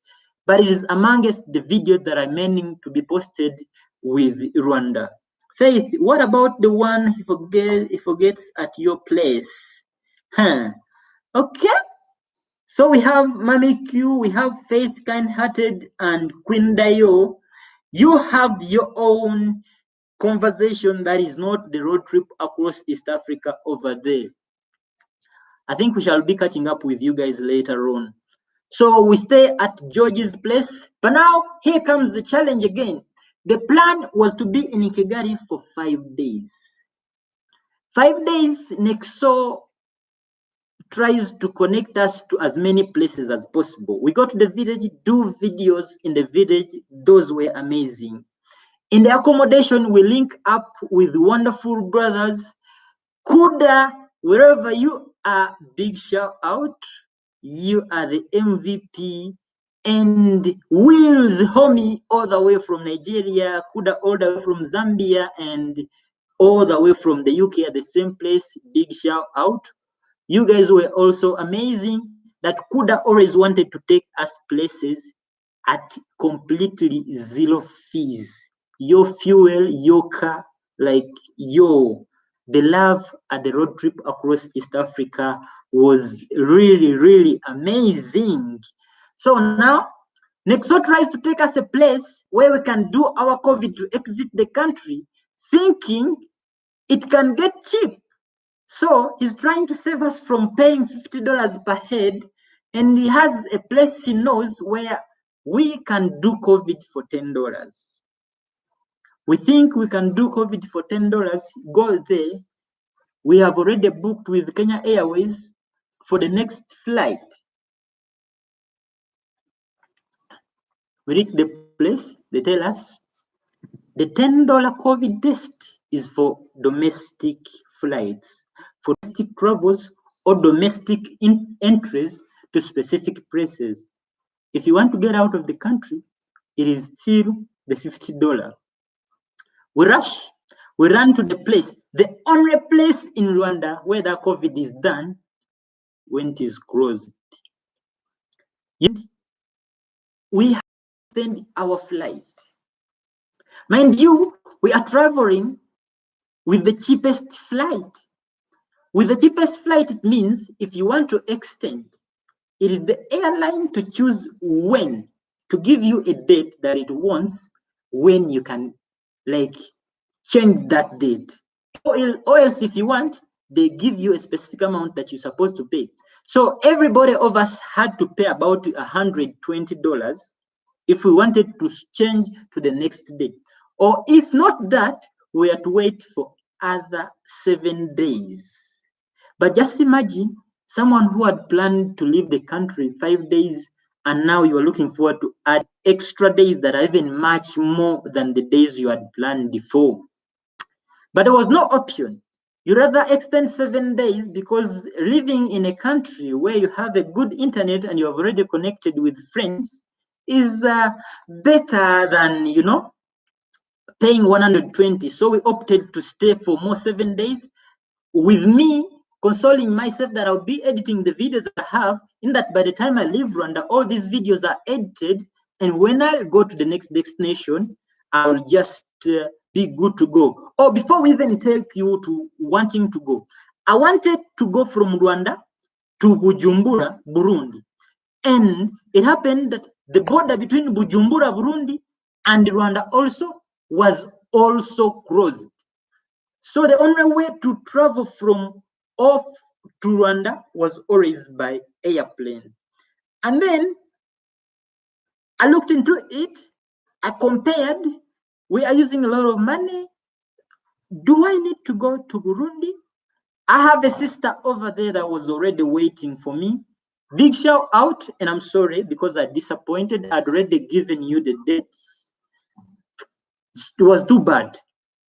but it is amongst the videos that are meant to be posted with Rwanda. Faith, what about the one he forgets at your place? Huh. Okay. So we have Mami Q, we have Faith Kind-Hearted, and Queen Dayo. You have your own conversation that is not the road trip across East Africa over there. I think we shall be catching up with you guys later on. So we stay at George's place, but now here comes the challenge again. The plan was to be in Kigali for 5 days. 5 days, Nexo tries to connect us to as many places as possible. We go to the village, do videos in the village. Those were amazing. In the accommodation, we link up with wonderful brothers. Kuda, wherever you are, big shout out. You are the MVP. And Wills, homie, all the way from Nigeria, Kuda all the way from Zambia, and all the way from the UK at the same place. Big shout out. You guys were also amazing. That Kuda always wanted to take us places at completely zero fees. Your fuel, your car, like the love at the road trip across East Africa was really, really amazing. So now, Nexo tries to take us a place where we can do our COVID to exit the country, thinking it can get cheap. So he's trying to save us from paying $50 per head, and he has a place he knows where we can do COVID for $10. We think we can do COVID for $10, go there. We have already booked with Kenya Airways for the next flight. We reach the place, they tell us the $10 COVID test is for domestic flights, for domestic travels or domestic entries to specific places. If you want to get out of the country, it is still the $50. We rush, we run to the place, the only place in Rwanda where the COVID is done when it is closed. Yet, we have to extend our flight. Mind you, we are traveling with the cheapest flight. With the cheapest flight, it means if you want to extend, it is the airline to choose when, to give you a date that it wants, when you can like change that date. Or else if you want, they give you a specific amount that you're supposed to pay. So everybody of us had to pay about $120 if we wanted to change to the next day. Or if not that, we had to wait for other 7 days. But just imagine someone who had planned to leave the country 5 days, and now you're looking forward to add extra days that are even much more than the days you had planned before. But there was no option. You rather extend 7 days because living in a country where you have a good internet and you have already connected with friends is better than, paying 120. So we opted to stay for more 7 days, with me consoling myself that I'll be editing the videos that I have, in that by the time I leave Rwanda, all these videos are edited, and when I go to the next destination, I'll just be good to go. Or before we even take you to wanting to go, I wanted to go from Rwanda to Bujumbura, Burundi. And it happened that the border between Bujumbura, Burundi and Rwanda also was also closed. So the only way to travel from off to Rwanda was always by airplane. And then I looked into it, I compared, we are using a lot of money. Do I need to go to Burundi? I have a sister over there that was already waiting for me. Big shout out, and I'm sorry because I disappointed. I'd already given you the dates. It was too bad.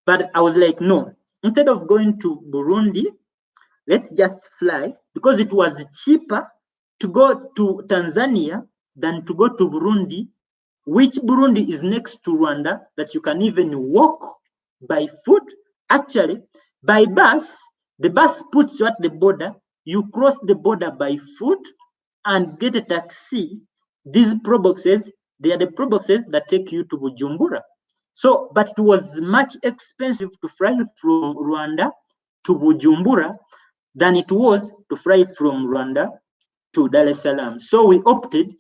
But I was like, no, instead of going to Burundi, let's just fly, because it was cheaper to go to Tanzania than to go to Burundi, which Burundi is next to Rwanda, that you can even walk by foot. Actually, by bus, the bus puts you at the border, you cross the border by foot and get a taxi. These proboxes, they are the proboxes that take you to Bujumbura. So, but it was much expensive to fly from Rwanda to Bujumbura than it was to fly from Rwanda to Dar es Salaam. So we opted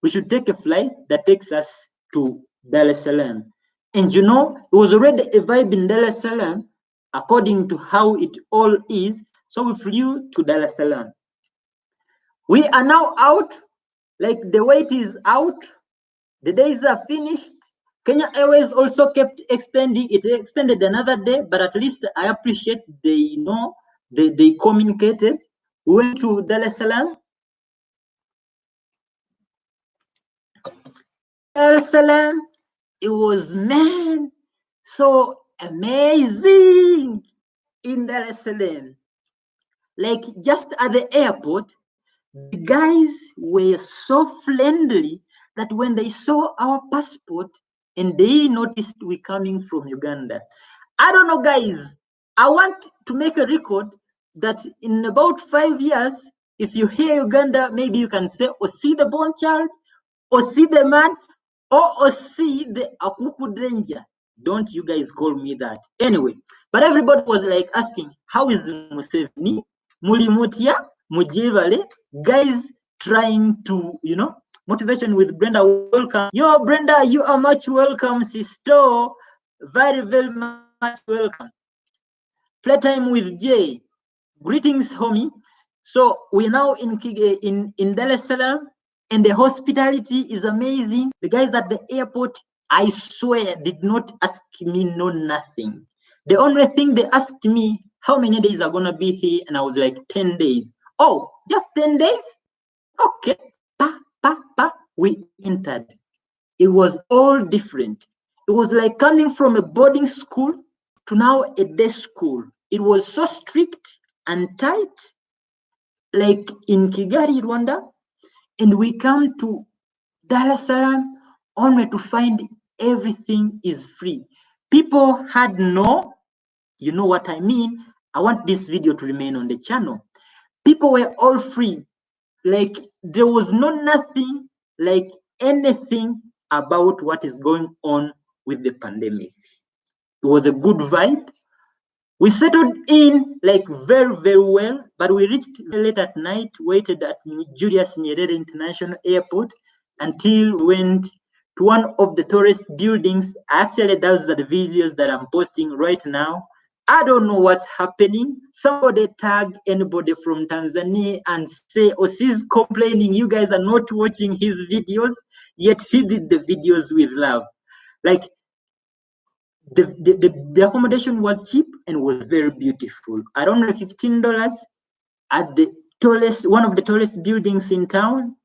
we should take a flight that takes us to Dar es Salaam. And you know, it was already a vibe in Dar es Salaam according to how it all is. So we flew to Dar es Salaam. We are now out, like the wait is out. The days are finished. Kenya Airways also kept extending. It extended another day, but at least I appreciate they communicated. We went to Dar es Salaam. Dar es Salaam, it was, man, so amazing in Dar es Salaam. Like just at the airport, the guys were so friendly that when they saw our passport and they noticed we coming from Uganda. I don't know, guys. I want to make a record that in about 5 years, if you hear Uganda, maybe you can say, or see the born child, or see the man, or see the Akuku danger. Don't you guys call me that. Anyway, but everybody was like asking, how is Museveni? Mulimutia, Mujivale, guys trying to, motivation with Brenda. Welcome. Yo, Brenda, you are much welcome, sister. Very, very much welcome. Playtime with Jay. Greetings, homie. So we're now in Dar es Salaam, and the hospitality is amazing. The guys at the airport, I swear, did not ask me nothing. The only thing they asked me, how many days are gonna be here? And I was like, 10 days. Oh, just 10 days? Okay. We entered. It was all different. It was like coming from a boarding school to now a day school. It was so strict and tight, like in Kigali, Rwanda, and we come to Dar es Salaam only to find everything is free. People had you know what I mean? I want this video to remain on the channel. People were all free. Like there was nothing like anything about what is going on with the pandemic. It was a good vibe. We settled in like very, very well, but we reached late at night, waited at Julius Nyerere International Airport until we went to one of the tallest buildings. Actually, those are the videos that I'm posting right now. I don't know what's happening. Somebody tag anybody from Tanzania and say, he's complaining you guys are not watching his videos, yet he did the videos with love. Like, the accommodation was cheap and was very beautiful. Around $15 at the tallest, one of the tallest buildings in town.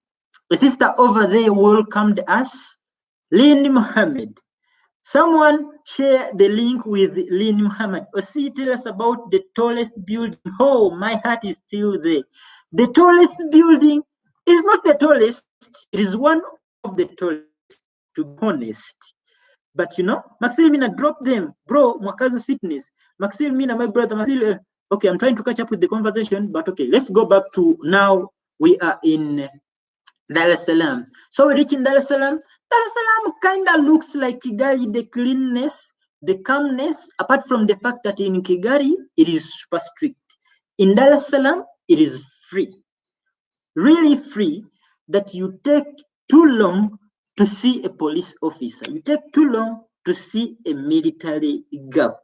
The sister over there welcomed us, Lynn Mohammed. Someone share the link with Lynn Mohammed. Osi, tell us about the tallest building. Oh, my heart is still there. The tallest building is not the tallest. It is one of the tallest, to be honest. But Maxil Mina dropped them, bro. Mwakazi's fitness. Maxil Mina, my brother. Maxil, okay, I'm trying to catch up with the conversation, but okay, let's go back to now. We are in Dar es Salaam. So we reach in Dar es Salaam. Dar es Salaam kind of looks like Kigali, the cleanness, the calmness, apart from the fact that in Kigali, it is super strict. In Dar es Salaam, it is free. Really free, that you take too long to see a police officer. You take too long to see a military gap.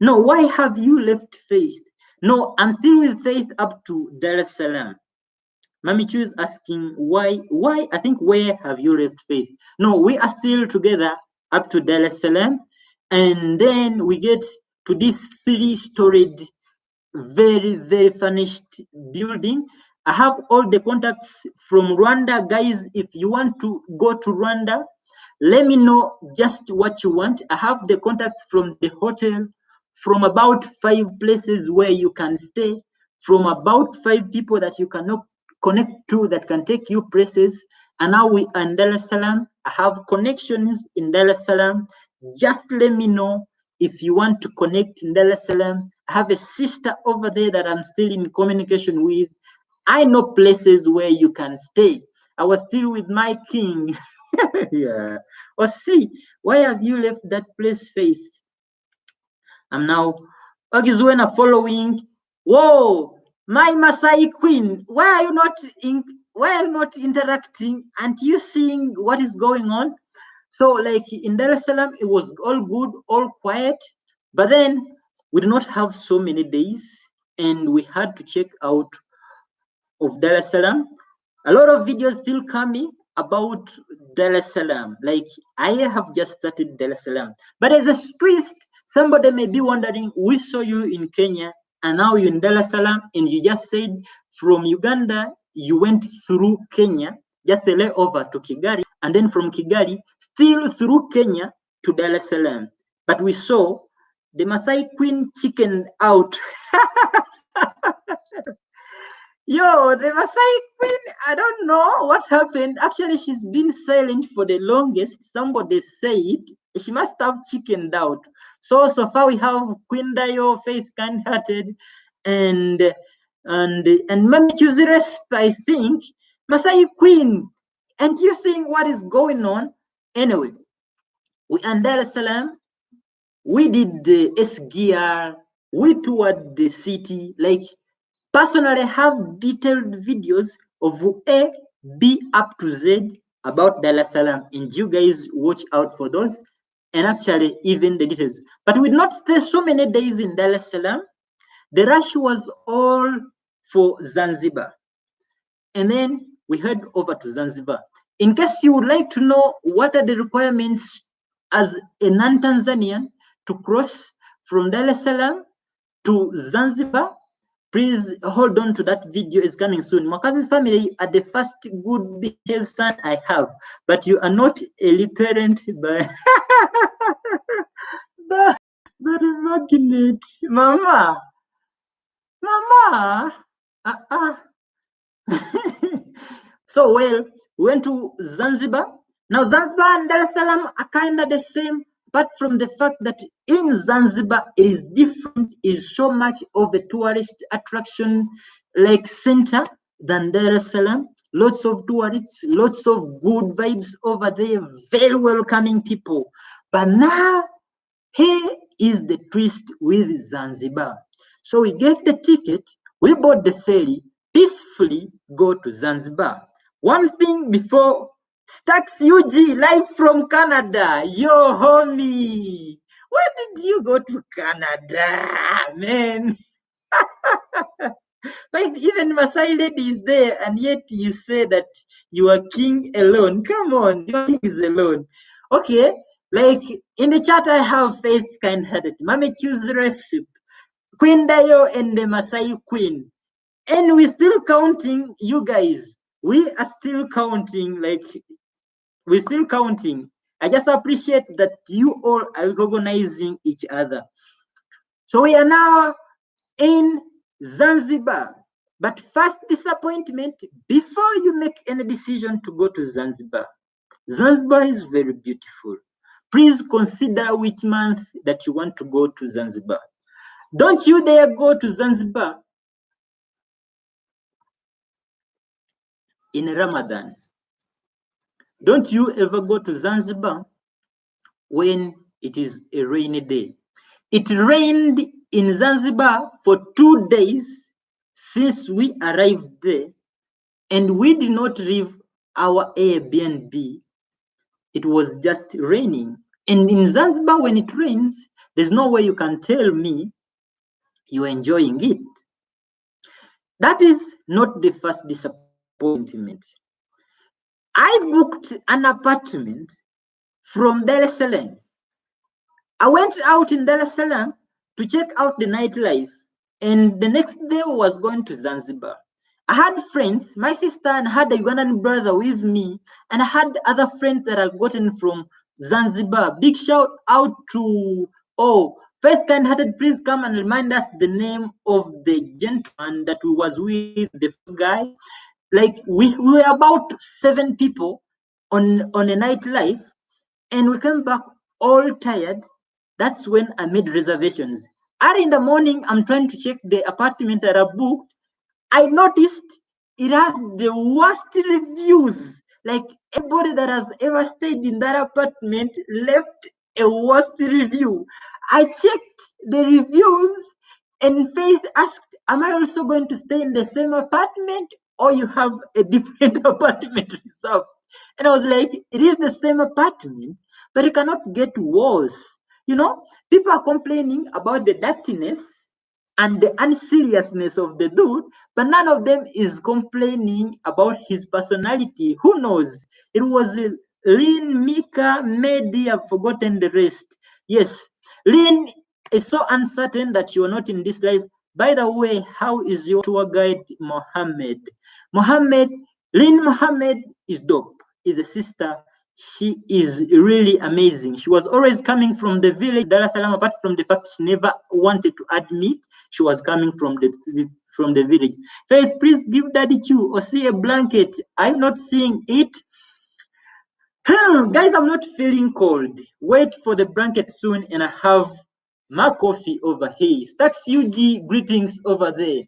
No, why have you left Faith? No, I'm still with Faith up to Dar es Salaam. Mami Chu is asking why, I think, where have you left Faith? No, we are still together up to Dar es Salaam. And then we get to this 3-storied, very, very furnished building. I have all the contacts from Rwanda. Guys, if you want to go to Rwanda, let me know just what you want. I have the contacts from the hotel, from about 5 places where you can stay, from about 5 people that you cannot connect to that can take you places. And now we are in Dar es Salaam. I have connections in Dar es Salaam. Just let me know if you want to connect in Dar es Salaam. I have a sister over there that I'm still in communication with. I know places where you can stay. I was still with my king. Yeah. Or see, why have you left that place, Faith? I'm now Ogizwena following. Whoa, my Masai queen, why are you not interacting? Aren't you seeing what is going on? So, like in Dar es Salaam, it was all good, all quiet, but then we did not have so many days, and we had to check out of Dar es Salaam. A lot of videos still coming about Dar es Salaam. Like I have just started Dar es Salaam, but as a tourist, somebody may be wondering, we saw you in Kenya and now you're in Dar es Salaam, and you just said from Uganda you went through Kenya, just a layover to Kigali, and then from Kigali still through Kenya to Dar es Salaam. But we saw the Masai Queen chickened out. Yo, the Masai Queen, I don't know what happened. Actually, she's been silent for the longest. Somebody said she must have chickened out. So far we have Queen Dayo, Faith Kind-Hearted, and Mami Chuzires, I think. Masai Queen, and you seeing what is going on? Anyway, we are in Dar es Salaam. We did the SGR. We toured the city. Like, personally, I have detailed videos of A, B up to Z about Dar es Salaam, and you guys watch out for those, and actually even the details. But we did not stay so many days in Dar es Salaam. The rush was all for Zanzibar, and then we head over to Zanzibar. In case you would like to know what are the requirements as a non-Tanzanian to cross from Dar es Salaam to Zanzibar, please hold on to that video. Is coming soon. Mwakazi's family are the first good behaved son I have, but you are not a parent by but a magnet. Mama. So well, we went to Zanzibar. Now Zanzibar and Dar es Salaam are kind of the same, apart from the fact that in Zanzibar it is different, is so much of a tourist attraction like center than Dar es Salaam. Lots of tourists, lots of good vibes over there, very welcoming people. But now here is the twist with Zanzibar. So we get the ticket, we bought the ferry, peacefully go to Zanzibar. One thing before, Stax UG live from Canada. Yo, homie. Why did you go to Canada, man? Like even Masai lady is there, and yet you say that you are king alone. Come on, your king is alone. Okay, like in the chat I have Faith Kind-Hearted, Mame Q's Recipe, Queen Dayo, and the Masai Queen. And we're still counting, you guys. We are still counting, like, we're still counting. I just appreciate that you all are recognizing each other. So we are now in Zanzibar. But first disappointment, before you make any decision to go to Zanzibar, Zanzibar is very beautiful. Please consider which month that you want to go to Zanzibar. Don't you dare go to Zanzibar in Ramadan. Don't you ever go to Zanzibar when it is a rainy day. It rained in Zanzibar for 2 days since we arrived there, and we did not leave our Airbnb. It was just raining. And in Zanzibar, when it rains, there's no way you can tell me you're enjoying it. That is not the first disappointment. I booked an apartment from Dar es Salaam. I went out in Dar es Salaam to check out the nightlife, and the next day was going to Zanzibar. I had friends, my sister and had a Ugandan brother with me, and I had other friends that I've gotten from Zanzibar. Big shout out to Faith kind-hearted, please come and remind us the name of the gentleman that was with the guy. Like we were about 7 people on a night life, and we came back all tired. That's when I made reservations. Early in the morning, I'm trying to check the apartment that I booked. I noticed it has the worst reviews. Like everybody that has ever stayed in that apartment left a worst review. I checked the reviews, and Faith asked, am I also going to stay in the same apartment, or you have a different apartment reserved? And I was like, it is the same apartment, but it cannot get worse. You know, people are complaining about the dirtiness and the unseriousness of the dude, but none of them is complaining about his personality. Who knows? It was Lynn, Mika, Mehdi, I've forgotten the rest. Yes, Lynn is so uncertain that you're not in this life. By the way, how is your tour guide, Mohammed? Lynn Mohammed is dope, is a sister. She is really amazing. She was always coming from the village, Dar es Salaam, apart from the fact she never wanted to admit she was coming from the village. Faith, please give Daddy Q or see a blanket. I'm not seeing it. Guys, I'm not feeling cold. Wait for the blanket soon, and I have my coffee over here. Stax UG, greetings over there.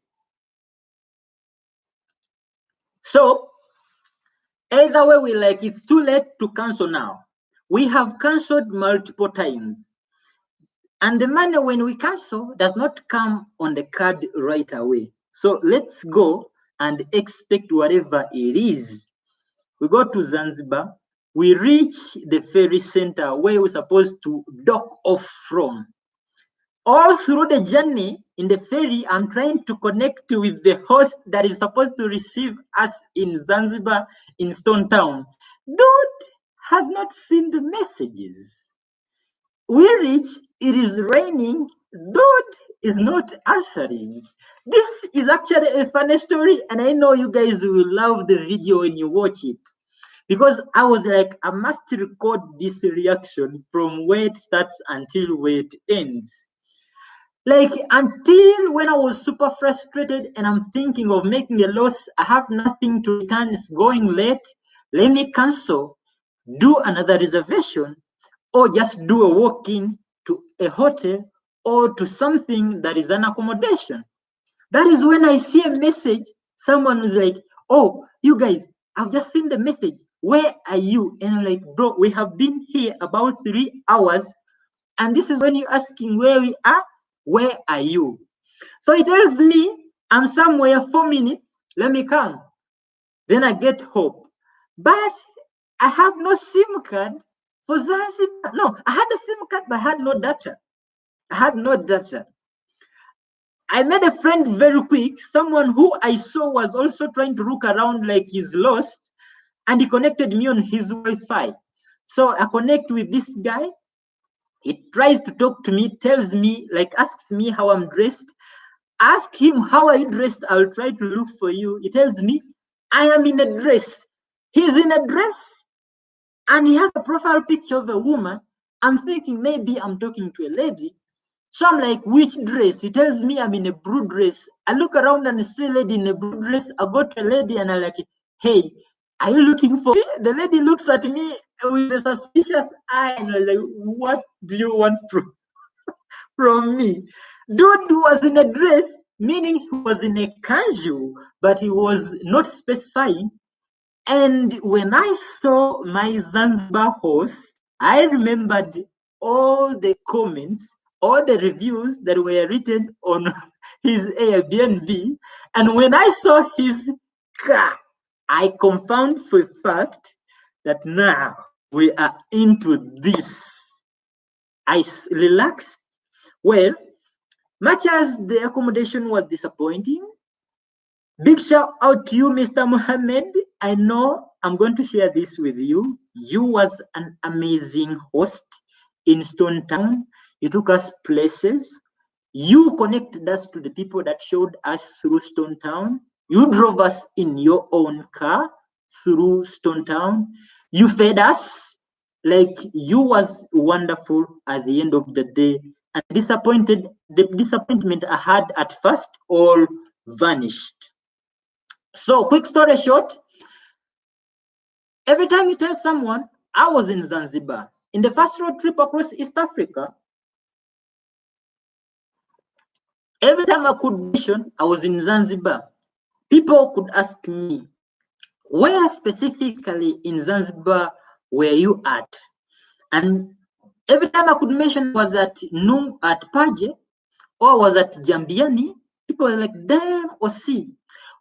So, either way we like, it's too late to cancel now. We have cancelled multiple times. And the money when we cancel does not come on the card right away. So let's go and expect whatever it is. We go to Zanzibar. We reach the ferry center where we're supposed to dock off from. All through the journey in the ferry, I'm trying to connect with the host that is supposed to receive us in Zanzibar, in Stone Town. Dude has not seen the messages. We reach, it is raining, dude is not answering. This is actually a funny story, and I know you guys will love the video when you watch it. Because I was like, I must record this reaction from where it starts until where it ends. Like, until when I was super frustrated and I'm thinking of making a loss, I have nothing to return, it's going late, let me cancel, do another reservation, or just do a walk-in to a hotel or to something that is an accommodation. That is when I see a message, someone was like, oh, you guys, I've just seen the message, where are you? And I'm like, bro, we have been here about 3 hours, and this is when you're asking where we are, where are you? So it tells me I'm somewhere 4 minutes, let me come. Then I get hope. But I have no SIM card for Zanzibar. No, I had a SIM card, but I had no data. I made a friend very quick, someone who I saw was also trying to look around like he's lost, and he connected me on his Wi-Fi. So I connect with this guy. He tries to talk to me, tells me, like, asks me how I'm dressed. Ask him, how are you dressed? I'll try to look for you. He tells me, I am in a dress. He's in a dress, and he has a profile picture of a woman. I'm thinking maybe I'm talking to a lady. So I'm like, which dress? He tells me I'm in a blue dress. I look around and see a lady in a blue dress. I go to a lady and I'm like, hey, are you looking for me? The lady looks at me with a suspicious eye and I'm like, what do you want from me? Dude was in a dress, meaning he was in a casual, but he was not specifying. And when I saw my Zanzibar host, I remembered all the comments, all the reviews that were written on his Airbnb. And when I saw his car, I confirmed for a fact that now we are into this. I relaxed. Well, much as the accommodation was disappointing, big shout out to you, Mr. Mohammed. I know I'm going to share this with you. You was an amazing host in Stone Town. You took us places. You connected us to the people that showed us through Stone Town. You drove us in your own car through Stone Town. You fed us. Like, you was wonderful at the end of the day. and the disappointment I had at first all vanished. So, quick story short, every time you tell someone, I was in Zanzibar, in the first road trip across East Africa, every time I could mention I was in Zanzibar, people could ask me, where specifically in Zanzibar were you at? And every time I could mention was at Paje or was at Jambiani, people were like, damn, Osi,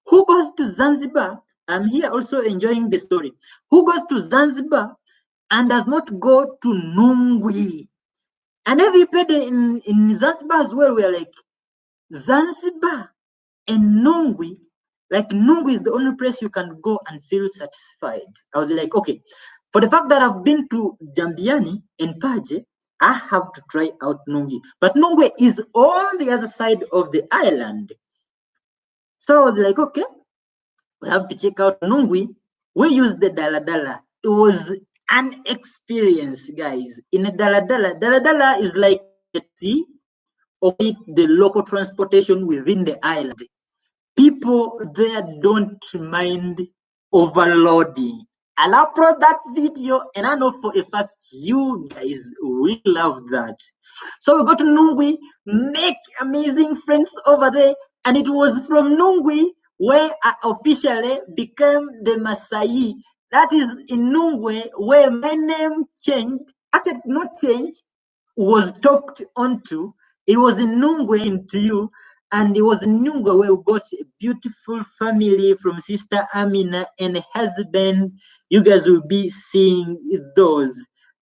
who goes to Zanzibar? I'm here also enjoying the story. Who goes to Zanzibar and does not go to Nungwi? And everybody in Zanzibar as well were like, Zanzibar and Nungwi, like Nungwi is the only place you can go and feel satisfied. I was like, okay, for the fact that I've been to Jambiani and Paje, I have to try out Nungwi. But Nungwi is on the other side of the island. So I was like, okay, we have to check out Nungwi. We used the Daladala. It was an experience, guys. In a Daladala is like the sea or the local transportation within the island. People there don't mind overloading. I'll upload that video, and I know for a fact you guys will love that. So we go to Nungwi, make amazing friends over there, and it was from Nungwi where I officially became the Masai. That is in Nungwi where my name changed, actually not changed, was talked onto. It was in Nungwe into you, and it was in Nungwe where we got a beautiful family from Sister Amina and husband. You guys will be seeing those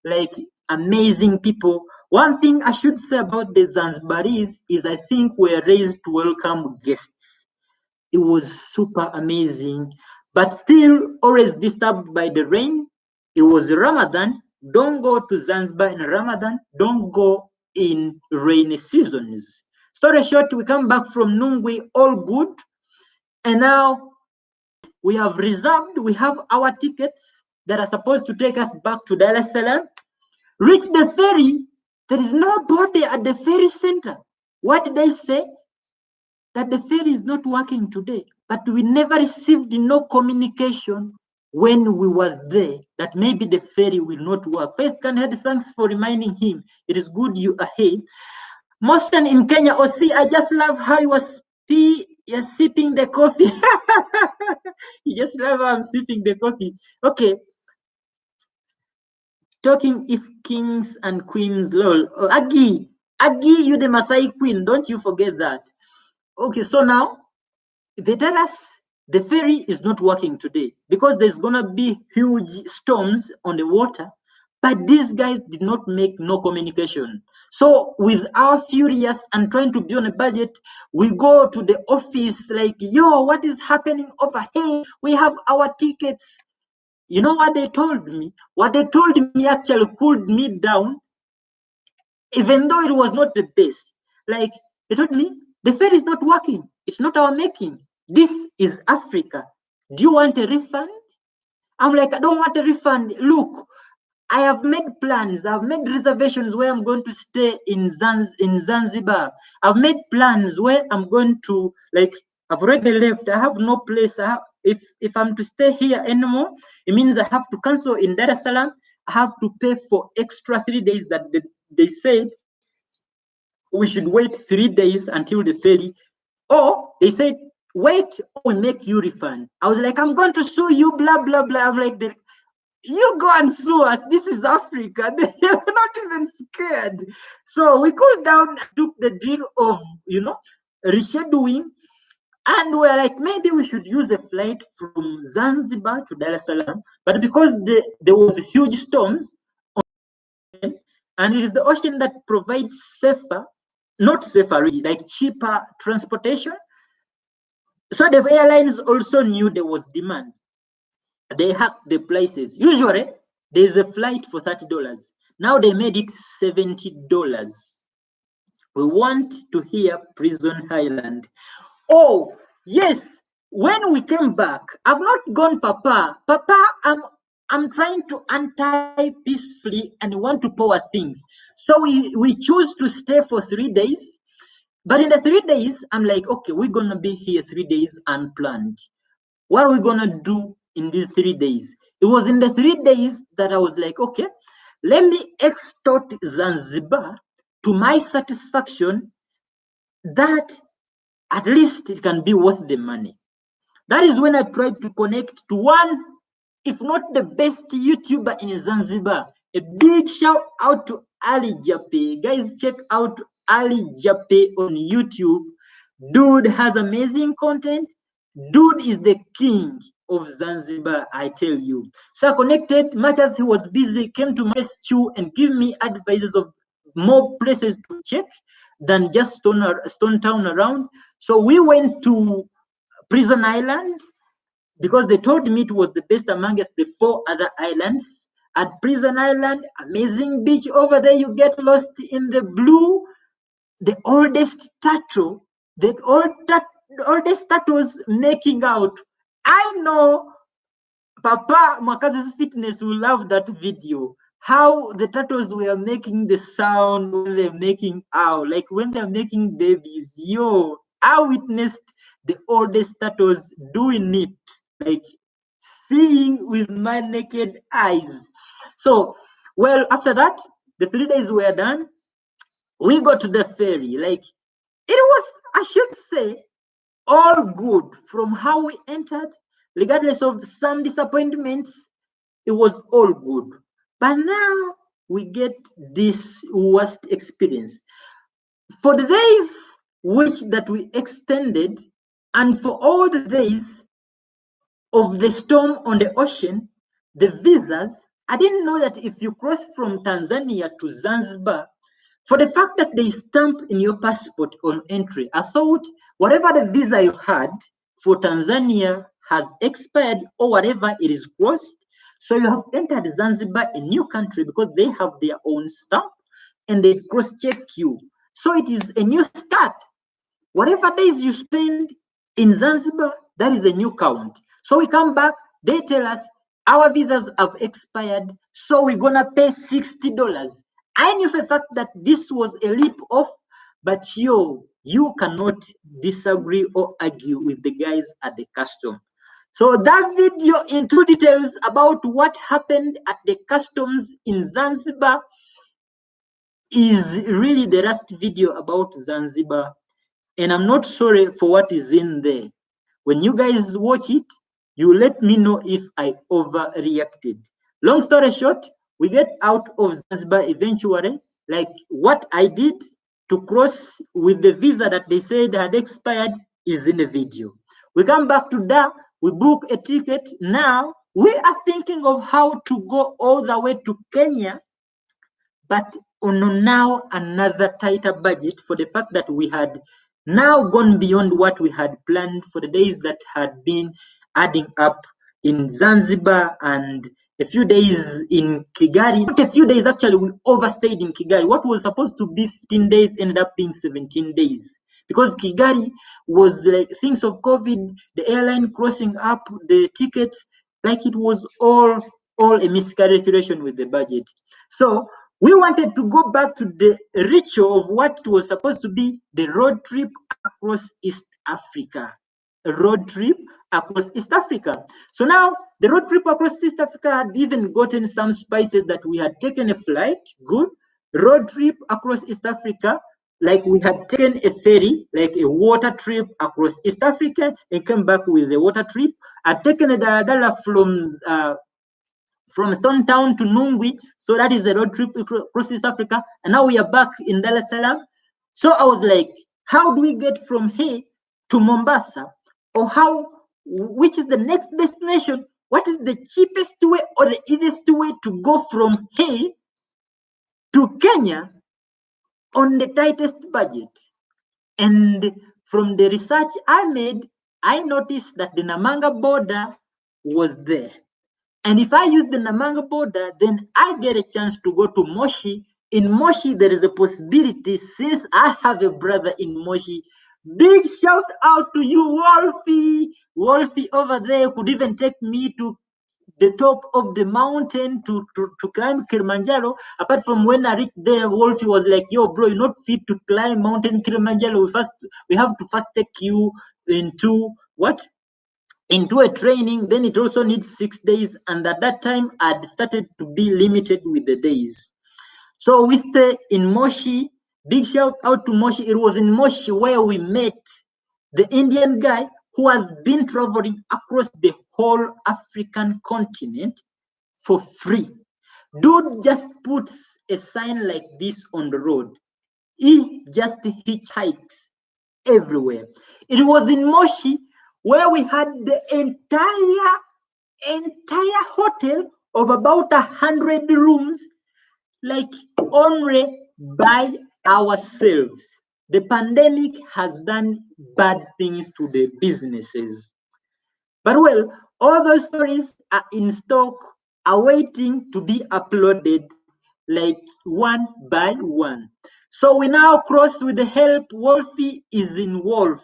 like amazing people. One thing I should say about the Zanzibaris is I think we're raised to welcome guests. It was super amazing, but still always disturbed by the rain. It was Ramadan. Don't go to Zanzibar in Ramadan. Don't go in rainy seasons. Story short, we come back from Nungwi, all good. And now we have reserved, we have our tickets that are supposed to take us back to Dar es Salaam. Reach the ferry. There is nobody at the ferry center. What did they say? That the ferry is not working today. But we never received no communication when we was there that maybe the ferry will not work. Faith Canhead, thanks for reminding him. It is good you are here. Mostan in Kenya, OC, I just love how you was you're sipping the coffee. You just love how I'm sipping the coffee. Okay. Talking if kings and queens, lol. Oh, Agi, you the Maasai queen. Don't you forget that. Okay, so now they tell us the ferry is not working today because there's gonna be huge storms on the water, but these guys did not make no communication. So with our furious and trying to be on a budget, we go to the office like, yo, what is happening over here? We have our tickets. You know what they told me? What they told me actually cooled me down, even though it was not the best. Like, they told me, the ferry is not working. It's not our making. This is Africa. Do you want a refund? I'm like, I don't want a refund. Look, I have made plans. I've made reservations where I'm going to stay in Zanzibar. I've made plans where I'm going to, like, I've already left. I have no place. If I'm to stay here anymore, it means I have to cancel in Dar es Salaam. I have to pay for extra 3 days that they said we should wait 3 days until the ferry. Or they said, wait, or we make you refund. I was like, I'm going to sue you, blah, blah, blah. I'm like, you go and sue us. This is Africa. They're not even scared. So we cooled down, took the deal of, rescheduling. And we're like, maybe we should use a flight from Zanzibar to Dar es Salaam. But because there was huge storms, and it is the ocean that provides safer, not safer really, like cheaper transportation. So the airlines also knew there was demand. They hacked the prices. Usually, there's a flight for $30. Now they made it $70. We want to hear Prison Highland. Oh, yes. When we came back, I've not gone Papa. Papa, I'm trying to untie peacefully and want to power things. So we choose to stay for 3 days. But in the 3 days, I'm like, okay, we're going to be here 3 days unplanned. What are we going to do in these 3 days? It was in the 3 days that I was like, okay, let me extort Zanzibar to my satisfaction that at least it can be worth the money. That is when I tried to connect to one, if not the best YouTuber in Zanzibar. A big shout out to Ali Jape. Guys, check out Ali Jape on YouTube. Dude has amazing content. Dude is the king of Zanzibar, I tell you. So I connected, much as he was busy, came to my rescue and give me advices of more places to check than just Stone Town around. So we went to Prison Island because they told me it was the best amongst the 4 other islands. At Prison Island, amazing beach over there, you get lost in the blue. The oldest turtle, oldest turtles making out. I know Papa Mwakazi's Fitness will love that video. How the turtles were making the sound when they're making out, like when they're making babies. Yo, I witnessed the oldest turtles doing it, like seeing with my naked eyes. So, well, after that, the 3 days were done. We got to the ferry. Like, it was, I should say, all good from how we entered, regardless of some disappointments. It was all good. But now we get this worst experience. For the days which that we extended, and for all the days of the storm on the ocean, the visas, I didn't know that if you cross from Tanzania to Zanzibar, for the fact that they stamp in your passport on entry, I thought whatever the visa you had for Tanzania has expired or whatever it is crossed. So you have entered Zanzibar, a new country, because they have their own stamp and they cross-check you. So it is a new start. Whatever days you spend in Zanzibar, that is a new count. So we come back, they tell us our visas have expired, so we're gonna pay $60. I knew for a fact that this was a leap off, but you cannot disagree or argue with the guys at the custom. So that video in 2 details about what happened at the customs in Zanzibar is really the last video about Zanzibar. And I'm not sorry for what is in there. When you guys watch it, you let me know if I overreacted. Long story short, we get out of Zanzibar eventually. Like what I did to cross with the visa that they said had expired is in the video. We come back to that, we book a ticket. Now we are thinking of how to go all the way to Kenya, but on now another tighter budget for the fact that we had now gone beyond what we had planned for the days that had been adding up in Zanzibar and a few days in Kigali. Not a few days, actually, we overstayed in Kigali. What was supposed to be 15 days ended up being 17 days. Because Kigali was like things of COVID, the airline crossing up, the tickets, like it was all a miscalculation with the budget. So we wanted to go back to the ritual of what was supposed to be the road trip across East Africa. A road trip across East Africa. So now the road trip across East Africa had even gotten some spices that we had taken a flight, good. Road trip across East Africa, like we had taken a ferry, like a water trip across East Africa and came back with the water trip. I'd taken a daladala from Stone Town to Nungwi, so that is a road trip across East Africa, and now we are back in Dar es Salaam. So I was like, how do we get from here to Mombasa, or which is the next destination? What is the cheapest way or the easiest way to go from here to Kenya on the tightest budget? And from the research I made, I noticed that the Namanga border was there. And if I use the Namanga border, then I get a chance to go to Moshi. In Moshi, there is a possibility, since I have a brother in Moshi. Big shout out to you, Wolfie. Wolfie over there could even take me to the top of the mountain to climb Kilimanjaro. Apart from when I reached there, Wolfie was like, yo, bro, you're not fit to climb mountain Kilimanjaro. We have to first take you into what? Into a training. Then it also needs 6 days. And at that time, I'd started to be limited with the days. So we stay in Moshi. Big shout out to Moshi. It was in Moshi where we met the Indian guy who has been traveling across the whole African continent for free. Dude just puts a sign like this on the road. He just hitchhikes everywhere. It was in Moshi where we had the entire hotel of about 100 rooms, like only by ourselves. The pandemic has done bad things to the businesses. But well, all those stories are in stock, awaiting to be uploaded like one by one. So we now cross with the help. Wolfie is in Wolf.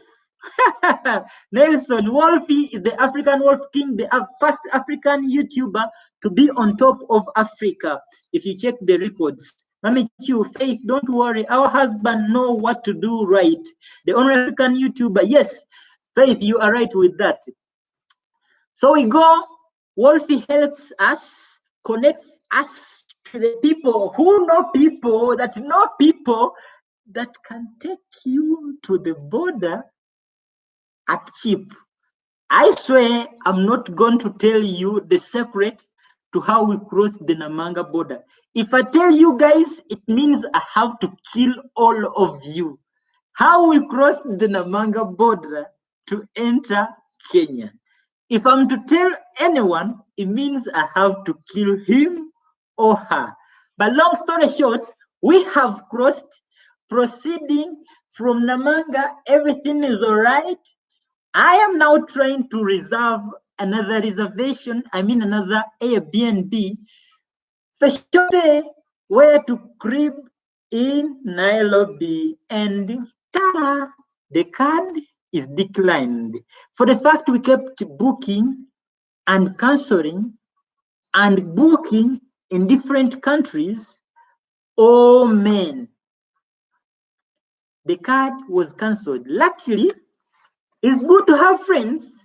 Nelson Wolfie is the African Wolf King, the first African YouTuber to be on top of Africa. If you check the records, Mami Q, Faith, don't worry, our husband know what to do right. The only African YouTuber, yes, Faith, you are right with that. So we go, Wolfie helps us, connects us to the people who know people that can take you to the border at cheap. I swear I'm not going to tell you the secret to how we cross the Namanga border. If I tell you guys, it means I have to kill all of you. How we cross the Namanga border to enter Kenya. If I'm to tell anyone, it means I have to kill him or her. But long story short, we have crossed, proceeding from Namanga, everything is all right. I am now trying to reserve another another Airbnb for sure where to crib in Nairobi, and the card is declined. For the fact we kept booking and cancelling and booking in different countries, oh man, the card was cancelled. Luckily, it's good to have friends.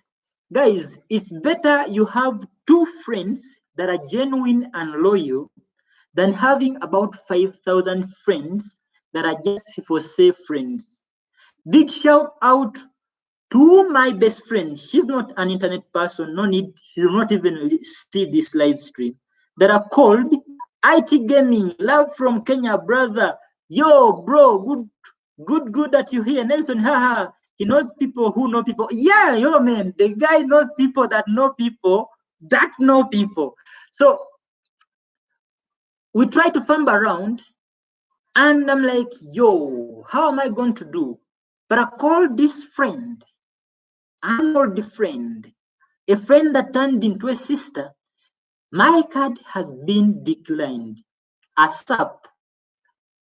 Guys, it's better you have 2 friends that are genuine and loyal than having about 5,000 friends that are just for safe friends. Big shout out to my best friend. She's not an internet person, no need, she will not even see this live stream. That are called IT Gaming. Love from Kenya, brother. Yo, bro, good that you here. Nelson, haha. He knows people who know people. Yeah, yo, man. The guy knows people that know people that know people. So we try to fumble around, and I'm like, yo, how am I going to do? But I called this friend, an old friend, a friend that turned into a sister. My card has been declined. ASAP.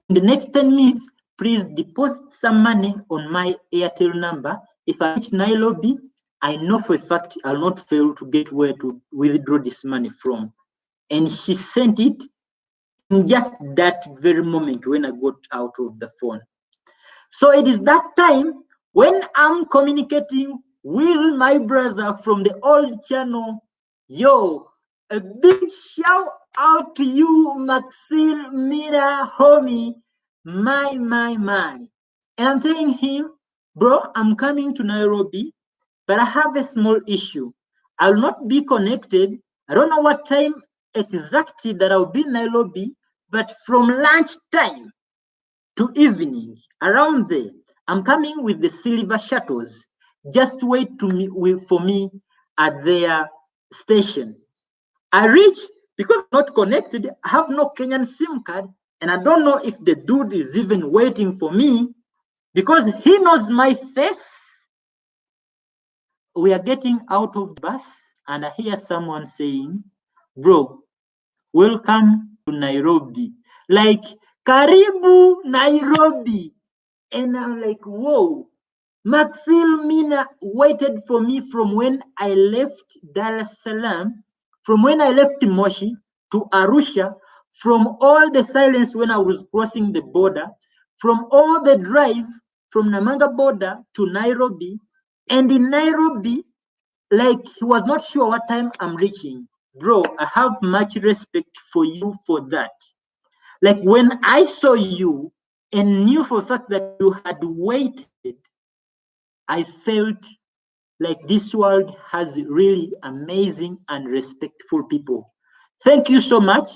In the next 10 minutes, please deposit some money on my Airtel number. If I reach Nairobi, I know for a fact I'll not fail to get where to withdraw this money from. And she sent it in just that very moment when I got out of the phone. So it is that time when I'm communicating with my brother from the old channel. Yo, a big shout out to you, Maxil Mira, homie. My. And I'm telling him, bro, I'm coming to Nairobi, but I have a small issue. I'll not be connected. I don't know what time exactly that I'll be in Nairobi, but from lunchtime to evening, around there, I'm coming with the silver shuttles. Just wait for me at their station. I reach, because I'm not connected, I have no Kenyan SIM card, and I don't know if the dude is even waiting for me because he knows my face. We are getting out of the bus, and I hear someone saying, bro, welcome to Nairobi. Like, Karibu Nairobi. And I'm like, whoa. Maxil Mina waited for me from when I left Dar es Salaam from when I left Moshi to Arusha, from all the silence when I was crossing the border, from all the drive from Namanga border to Nairobi, and in Nairobi, like he was not sure what time I'm reaching. Bro, I have much respect for you for that. Like when I saw you and knew for a fact that you had waited, I felt like this world has really amazing and respectful people. Thank you so much,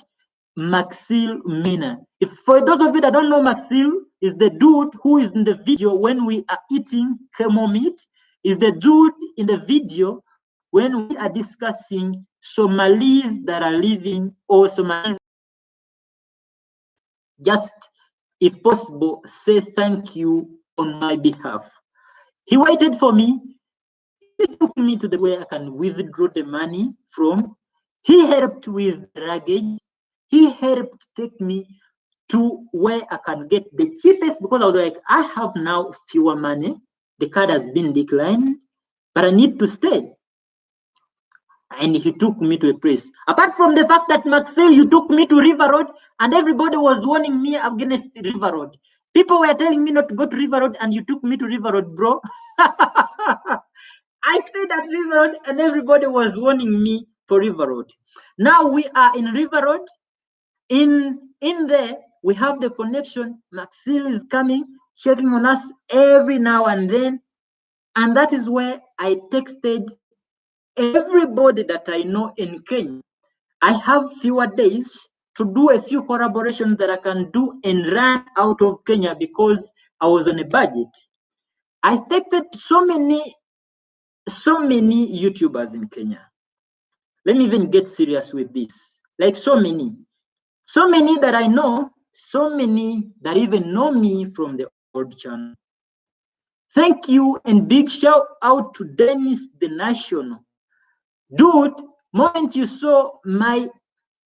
Maxil Mina. If for those of you that don't know, Maxil is the dude who is in the video when we are eating camel meat, is the dude in the video when we are discussing Somalis that are living, or Somalis. Just, if possible, say thank you on my behalf. He waited for me. He took me to the way I can withdraw the money from. He helped with luggage. He helped take me to where I can get the cheapest, because I was like, I have now fewer money. The card has been declined, but I need to stay. And he took me to a place. Apart from the fact that Maxell, you took me to River Road, and everybody was warning me against River Road. People were telling me not to go to River Road, and you took me to River Road, bro. I stayed at River Road, and everybody was warning me for River Road. Now we are in River Road. In there, we have the connection. Maxil is coming, checking on us every now and then. And that is where I texted everybody that I know in Kenya. I have fewer days to do a few collaborations that I can do and run out of Kenya because I was on a budget. I texted so many YouTubers in Kenya. Let me even get serious with this. Like so many that I know, so many that even know me from the old channel. Thank you and big shout out to Dennis the National. Dude, moment you saw my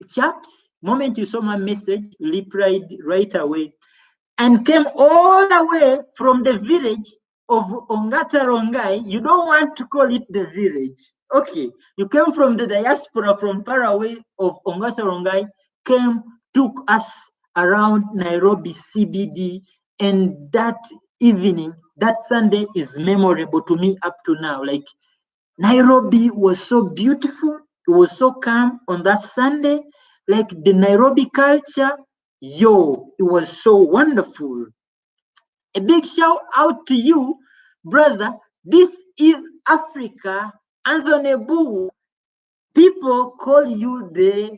chat, moment you saw my message, replied right away and came all the way from the village of Ongata Rongai. You don't want to call it the village. Okay, you came from the diaspora from far away of Ongata Rongai, came, took us around Nairobi CBD, and that evening, that Sunday is memorable to me up to now. Like, Nairobi was so beautiful. It was so calm on that Sunday. Like the Nairobi culture, yo, it was so wonderful. A big shout out to you, brother. This is Africa. Anthony Boo. People call you the,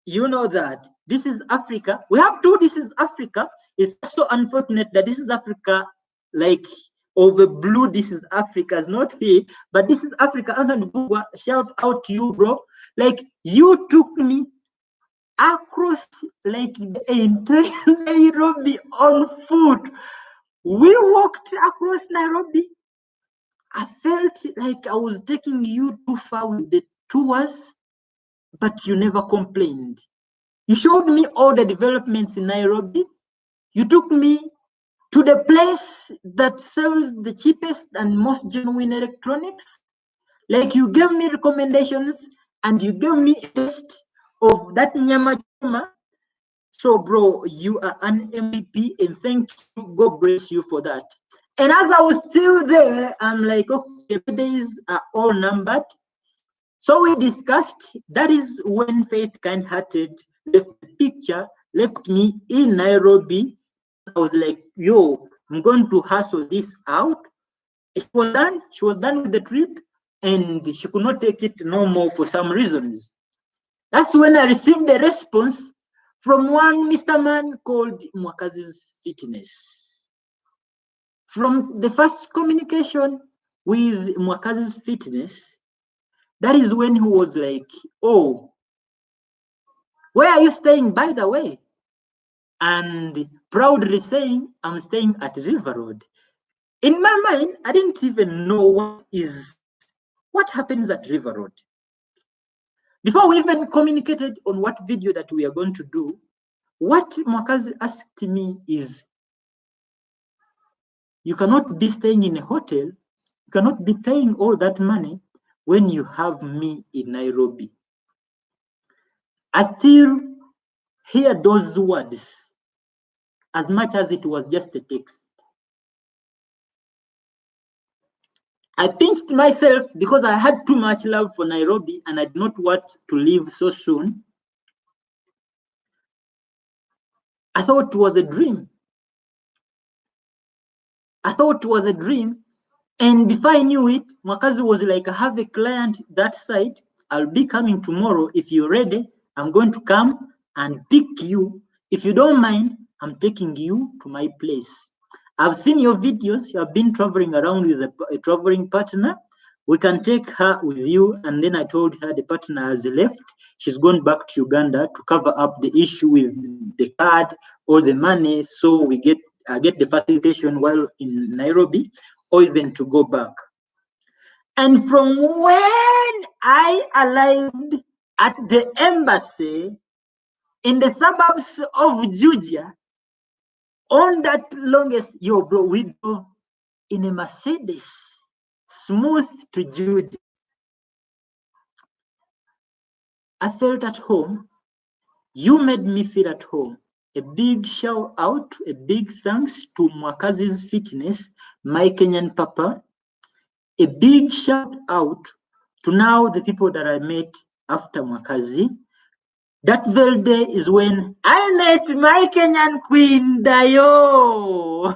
you know that. This is Africa. We have two This is Africa. It's so unfortunate that This is Africa, like, over blue This is Africa is not here, but This is Africa. Anthony Bugwa, shout out to you, bro. Like, you took me across like the entire Nairobi on foot. We walked across Nairobi. I felt like I was taking you too far with the tours, but you never complained. You showed me all the developments in Nairobi. You took me to the place that sells the cheapest and most genuine electronics. Like, you gave me recommendations and you gave me a taste of that nyama choma. So, bro, you are an MVP, and thank you. God bless you for that. And as I was still there, I'm like, okay, the days are all numbered. So we discussed. That is when Faith Kind-Hearted left the picture, left me in Nairobi. I was like, yo, I'm going to hustle this out. She was done with the trip, and she could not take it no more for some reasons. That's when I received a response from one Mr. Man called Mwakazi's Fitness. From the first communication with Mwakazi's Fitness, that is when he was like, oh, where are you staying, by the way? And proudly saying, I'm staying at River Road. In my mind, I didn't even know what happens at River Road. Before we even communicated on what video that we are going to do, what Mwakazi asked me is, you cannot be staying in a hotel, you cannot be paying all that money when you have me in Nairobi. I still hear those words as much as it was just a text. I pinched myself because I had too much love for Nairobi and I did not want to leave so soon. I thought it was a dream. I thought it was a dream. And before I knew it, Mwakazi was like, I have a client that side. I'll be coming tomorrow. If you're ready, I'm going to come and pick you. If you don't mind, I'm taking you to my place. I've seen your videos. You have been traveling around with a traveling partner. We can take her with you. And then I told her the partner has left. She's gone back to Uganda to cover up the issue with the card or the money. So we get the facilitation while in Nairobi, or even to go back. And from when I arrived at the embassy in the suburbs of Georgia, on that longest, bro, we drove in a Mercedes, smooth to Georgia. I felt at home. You made me feel at home. A big shout out, a big thanks to Mwakazi's Fitness, my Kenyan papa. A big shout out to now the people that I met after Mwakazi. That very day is when I met my Kenyan Queen Dayo.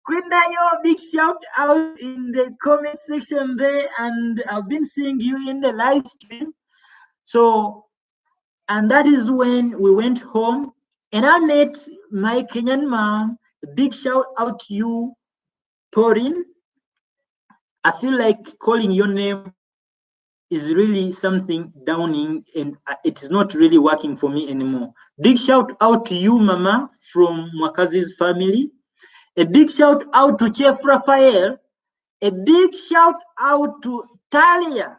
Queen Dayo, big shout out in the comment section there, and I've been seeing you in the live stream. So, and that is when we went home and I met my Kenyan mom. A big shout out to you, Torin. I feel like calling your name is really something downing and it is not really working for me anymore. Big shout out to you, Mama, from Mwakazi's family. A big shout out to Chef Raphael. A big shout out to Talia.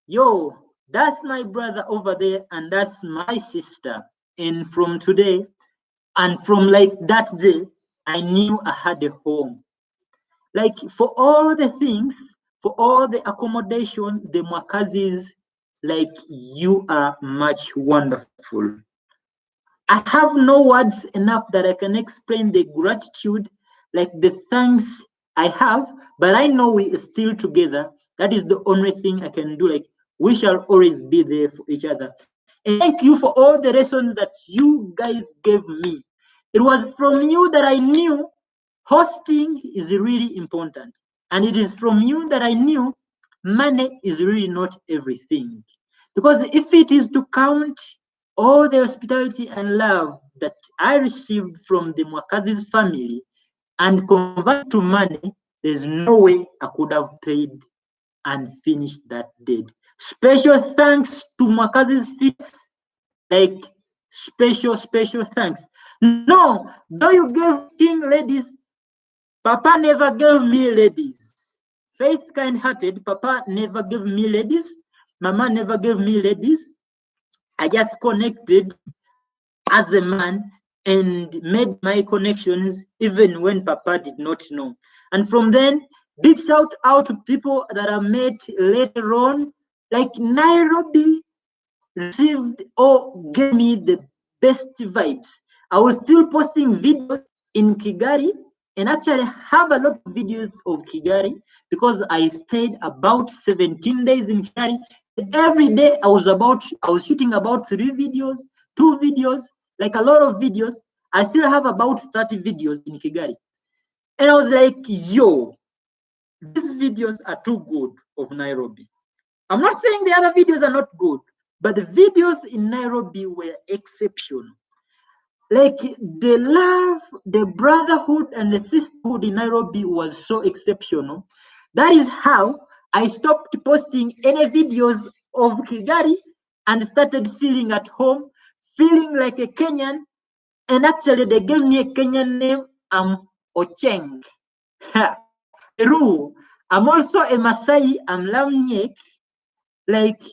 Yo, that's my brother over there and that's my sister. And from today and from like that day, I knew I had a home. Like for all the things, for all the accommodation, the Mwakazis, like you are much wonderful. I have no words enough that I can explain the gratitude, like the thanks I have, but I know we are still together. That is the only thing I can do. Like we shall always be there for each other. And thank you for all the lessons that you guys gave me. It was from you that I knew hosting is really important. And it is from you that I knew money is really not everything. Because if it is to count all the hospitality and love that I received from the Mwakazi's family and convert to money, there's no way I could have paid and finished that deed. Special thanks to Mwakazi's fees, like special thanks. No, though you gave King ladies, Papa never gave me ladies. Faith kind-hearted, Papa never gave me ladies. Mama never gave me ladies. I just connected as a man and made my connections even when Papa did not know. And from then, big shout out to people that I met later on, like Nairobi received or gave me the best vibes. I was still posting videos in Kigali and actually have a lot of videos of Kigali because I stayed about 17 days in Kigali. Every day I was shooting about 3 videos, 2 videos, like a lot of videos. I still have about 30 videos in Kigali. And I was like, yo, these videos are too good of Nairobi. I'm not saying the other videos are not good, but the videos in Nairobi were exceptional. Like the love, the brotherhood, and the sisterhood in Nairobi was so exceptional. That is how I stopped posting any videos of Kigali and started feeling at home, feeling like a Kenyan. And actually, they gave me a Kenyan name. I'm Ocheng. Peru. I'm also a Masai. I'm Lamniek. Like,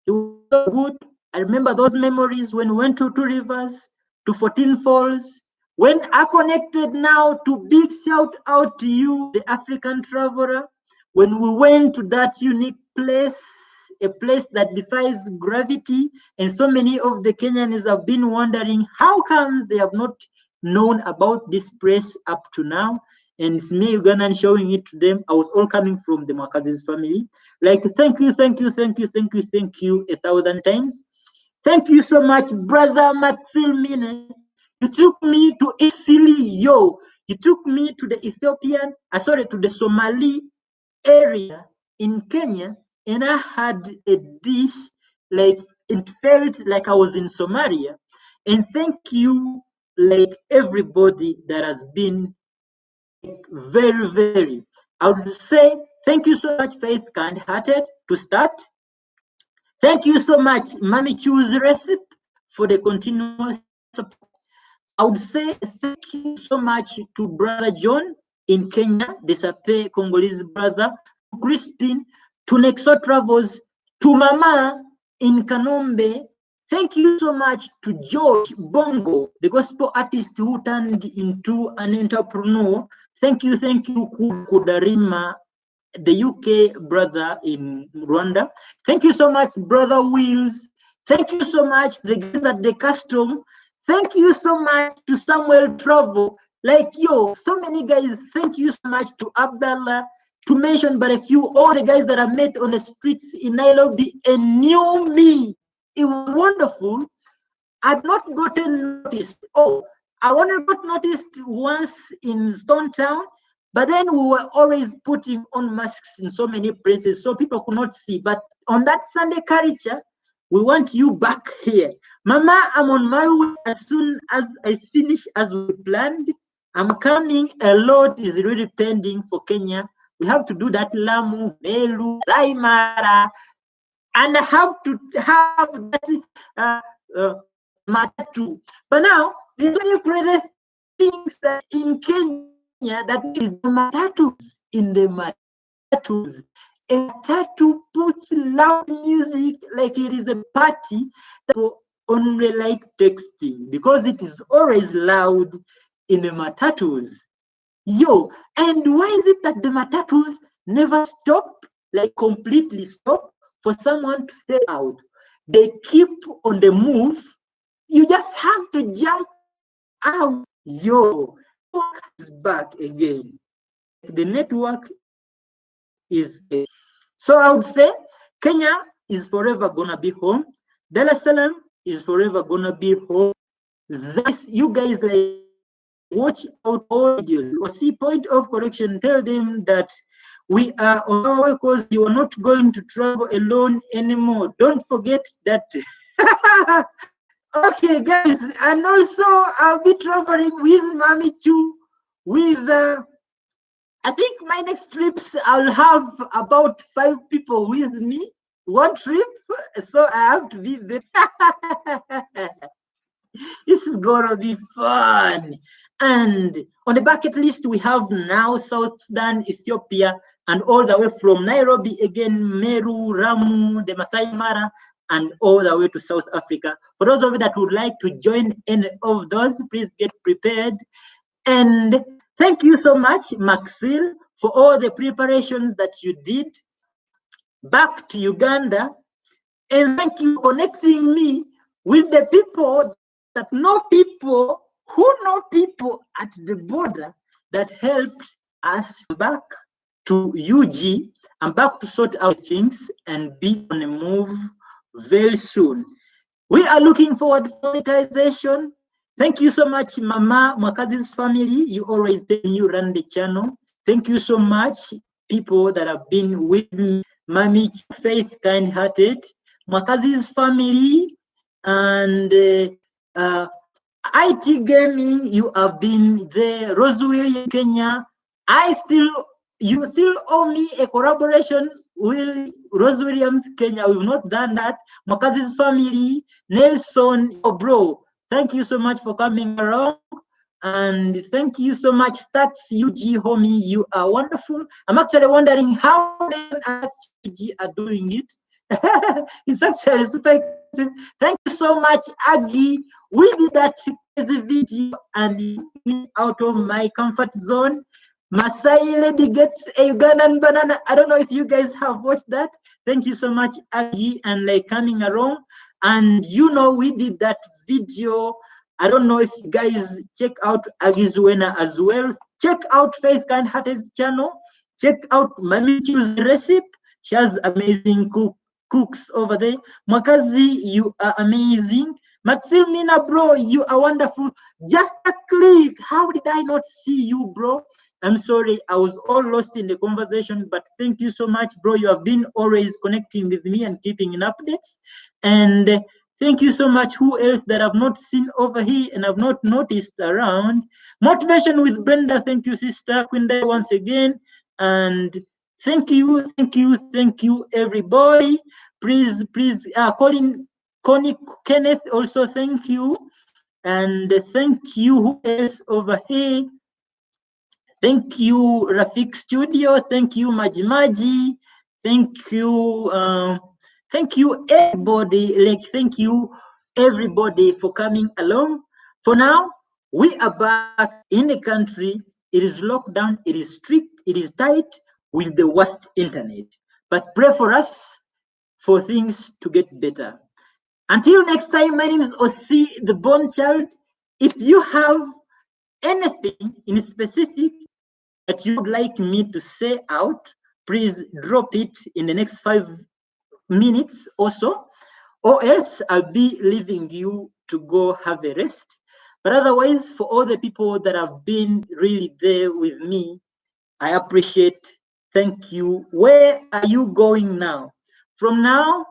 it was so good. I remember those memories when we went to 2 rivers, to 14 falls. When I connected now to big shout out to you, the African traveler, when we went to that unique place a place that defies gravity, and so many of the Kenyans have been wondering how comes they have not known about this place up to now. And it's me, Ugandan, showing it to them. I was all coming from the Mwakazi's family. Like, thank you, thank you, thank you, thank you, thank you 1,000 times. Thank you so much, brother Maximine. You took me to Isili, yo. You took me to the Ethiopian, to the Somali area in Kenya, and I had a dish like it felt like I was in Somalia. And thank you, like everybody that has been very, very. I would say thank you so much, Faith Kind-Hearted, to start. Thank you so much, Mami Choose Recipe, for the continuous support. I would say thank you so much to Brother John in Kenya, the Sape Congolese brother, to Crispin, to Nexo Travels, to Mama in Kanombe. Thank you so much to George Bongo, the gospel artist who turned into an entrepreneur. Thank you, Kudarima, the UK brother in Rwanda. Thank you so much, Brother Wills. Thank you so much, the guys at the custom. Thank you so much to Samuel Travel. Like, yo, so many guys. Thank you so much to Abdallah, to mention but a few, all the guys that I met on the streets in Nairobi and knew me. It was wonderful. I'd not gotten noticed. Oh, I only got noticed once in Stone Town, but then we were always putting on masks in so many places, so people could not see. But on that Sunday culture, we want you back here. Mama, I'm on my way as soon as I finish as we planned. I'm coming. A lot is really pending for Kenya. We have to do that Lamu, Meru, Saimara, and I have to have that Matatu. But now, there's only crazy things that in Kenya that is the Matatus in the Matatus. A tattoo puts loud music like it is a party that only like texting because it is always loud in the matatus. Yo, and why is it that the matatus never stop, like completely stop for someone to stay out? They keep on the move. You just have to jump out. Yo, network is back again. The network is so I would say Kenya is forever gonna be home. Dar es Salaam is forever gonna be home. You guys like watch out all videos or see point of correction. Tell them that we are on our way because you are not going to travel alone anymore. Don't forget that. Okay, guys, and also I'll be traveling with Mami Chu with I think my next trips I'll have about 5 people with me. One trip, so I have to be there. This is gonna be fun. And on the bucket list, we have now South Sudan, Ethiopia, and all the way from Nairobi again, Meru, Ramu, the Masai Mara, and all the way to South Africa. For those of you that would like to join any of those, please get prepared. And thank you so much, Maxil, for all the preparations that you did back to Uganda. And thank you for connecting me with the people that know people who know people at the border that helped us back to UG and back to sort out things and be on a move very soon. We are looking forward to monetization. Thank you so much, Mama Mwakazi's family. You always tell me you run the channel. Thank you so much, people that have been with me. Mami Faith Kind-Hearted, Mwakazi's family, and IT Gaming, you have been there. Roswell, Kenya. You still owe me a collaboration with Rose Williams, Kenya. We've not done that. Mwakazi's family, Nelson, oh bro, thank you so much for coming around. And thank you so much, Stats UG, homie. You are wonderful. I'm actually wondering how Stats UG are doing it. It's actually super expensive. Thank you so much, Aggie. We did that crazy video and me out of my comfort zone. Masai lady gets a Ugandan banana. I don't know if you guys have watched that. Thank you so much, Aggie, and like coming along. And you know, we did that video. I don't know if you guys check out Aggie's winner as well. Check out Faith Kind Hearted's channel. Check out Mami Q's recipe. She has amazing cooks over there. Mwakazi, you are amazing. Maximina, bro, you are wonderful. Just a click. How did I not see you, bro? I'm sorry, I was all lost in the conversation, but thank you so much, bro. You have been always connecting with me and keeping in updates. And thank you so much. Who else that I've not seen over here and I've not noticed around? Motivation with Brenda. Thank you, sister Quinday, once again. And thank you, everybody. Please, Colin, Connie, Kenneth, also thank you. And thank you, who else over here? Thank you, Rafik Studio. Thank you, Majimaji. Thank you, everybody. Like, thank you, everybody, for coming along. For now, we are back in the country. It is locked down. It is strict. It is tight with the worst internet. But pray for us for things to get better. Until next time, my name is Osi, the Born Child. If you have anything in specific that you would like me to say out, please drop it in the next 5 minutes or so, or else I'll be leaving you to go have a rest. But otherwise, for all the people that have been really there with me, I appreciate. Thank you. Where are you going now? From now,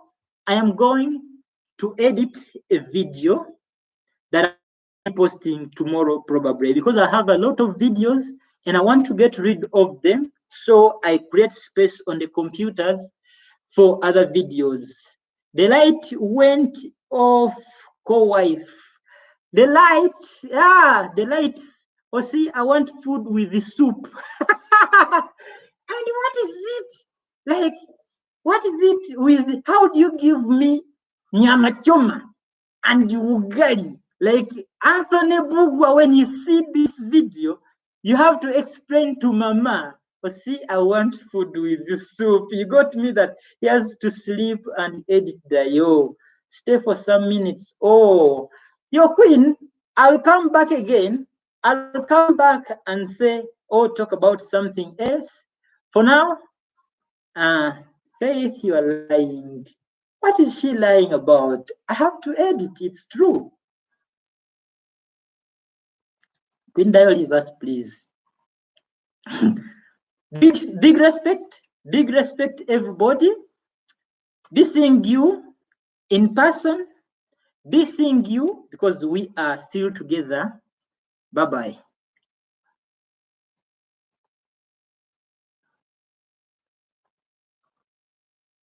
I am going to edit a video that I'm posting tomorrow probably, because I have a lot of videos and I want to get rid of them. So I create space on the computers for other videos. The light went off, co-wife. The light. Oh, see, I want food with the soup. And what is it? Like, what is it with, how do you give me nyama choma and ugali? Like, Anthony Bugwa, when you see this video, you have to explain to Mama, oh, see, I want food with the soup. You got me that he has to sleep and edit the yo. Stay for some minutes. Oh, your queen, I'll come back again. I'll come back and say, oh, talk about something else. For now, Faith, you are lying. What is she lying about? I have to edit. It's true. Queen Dial, leave us, please. Big respect, everybody. Be seeing you in person. Be seeing you because we are still together. Bye-bye.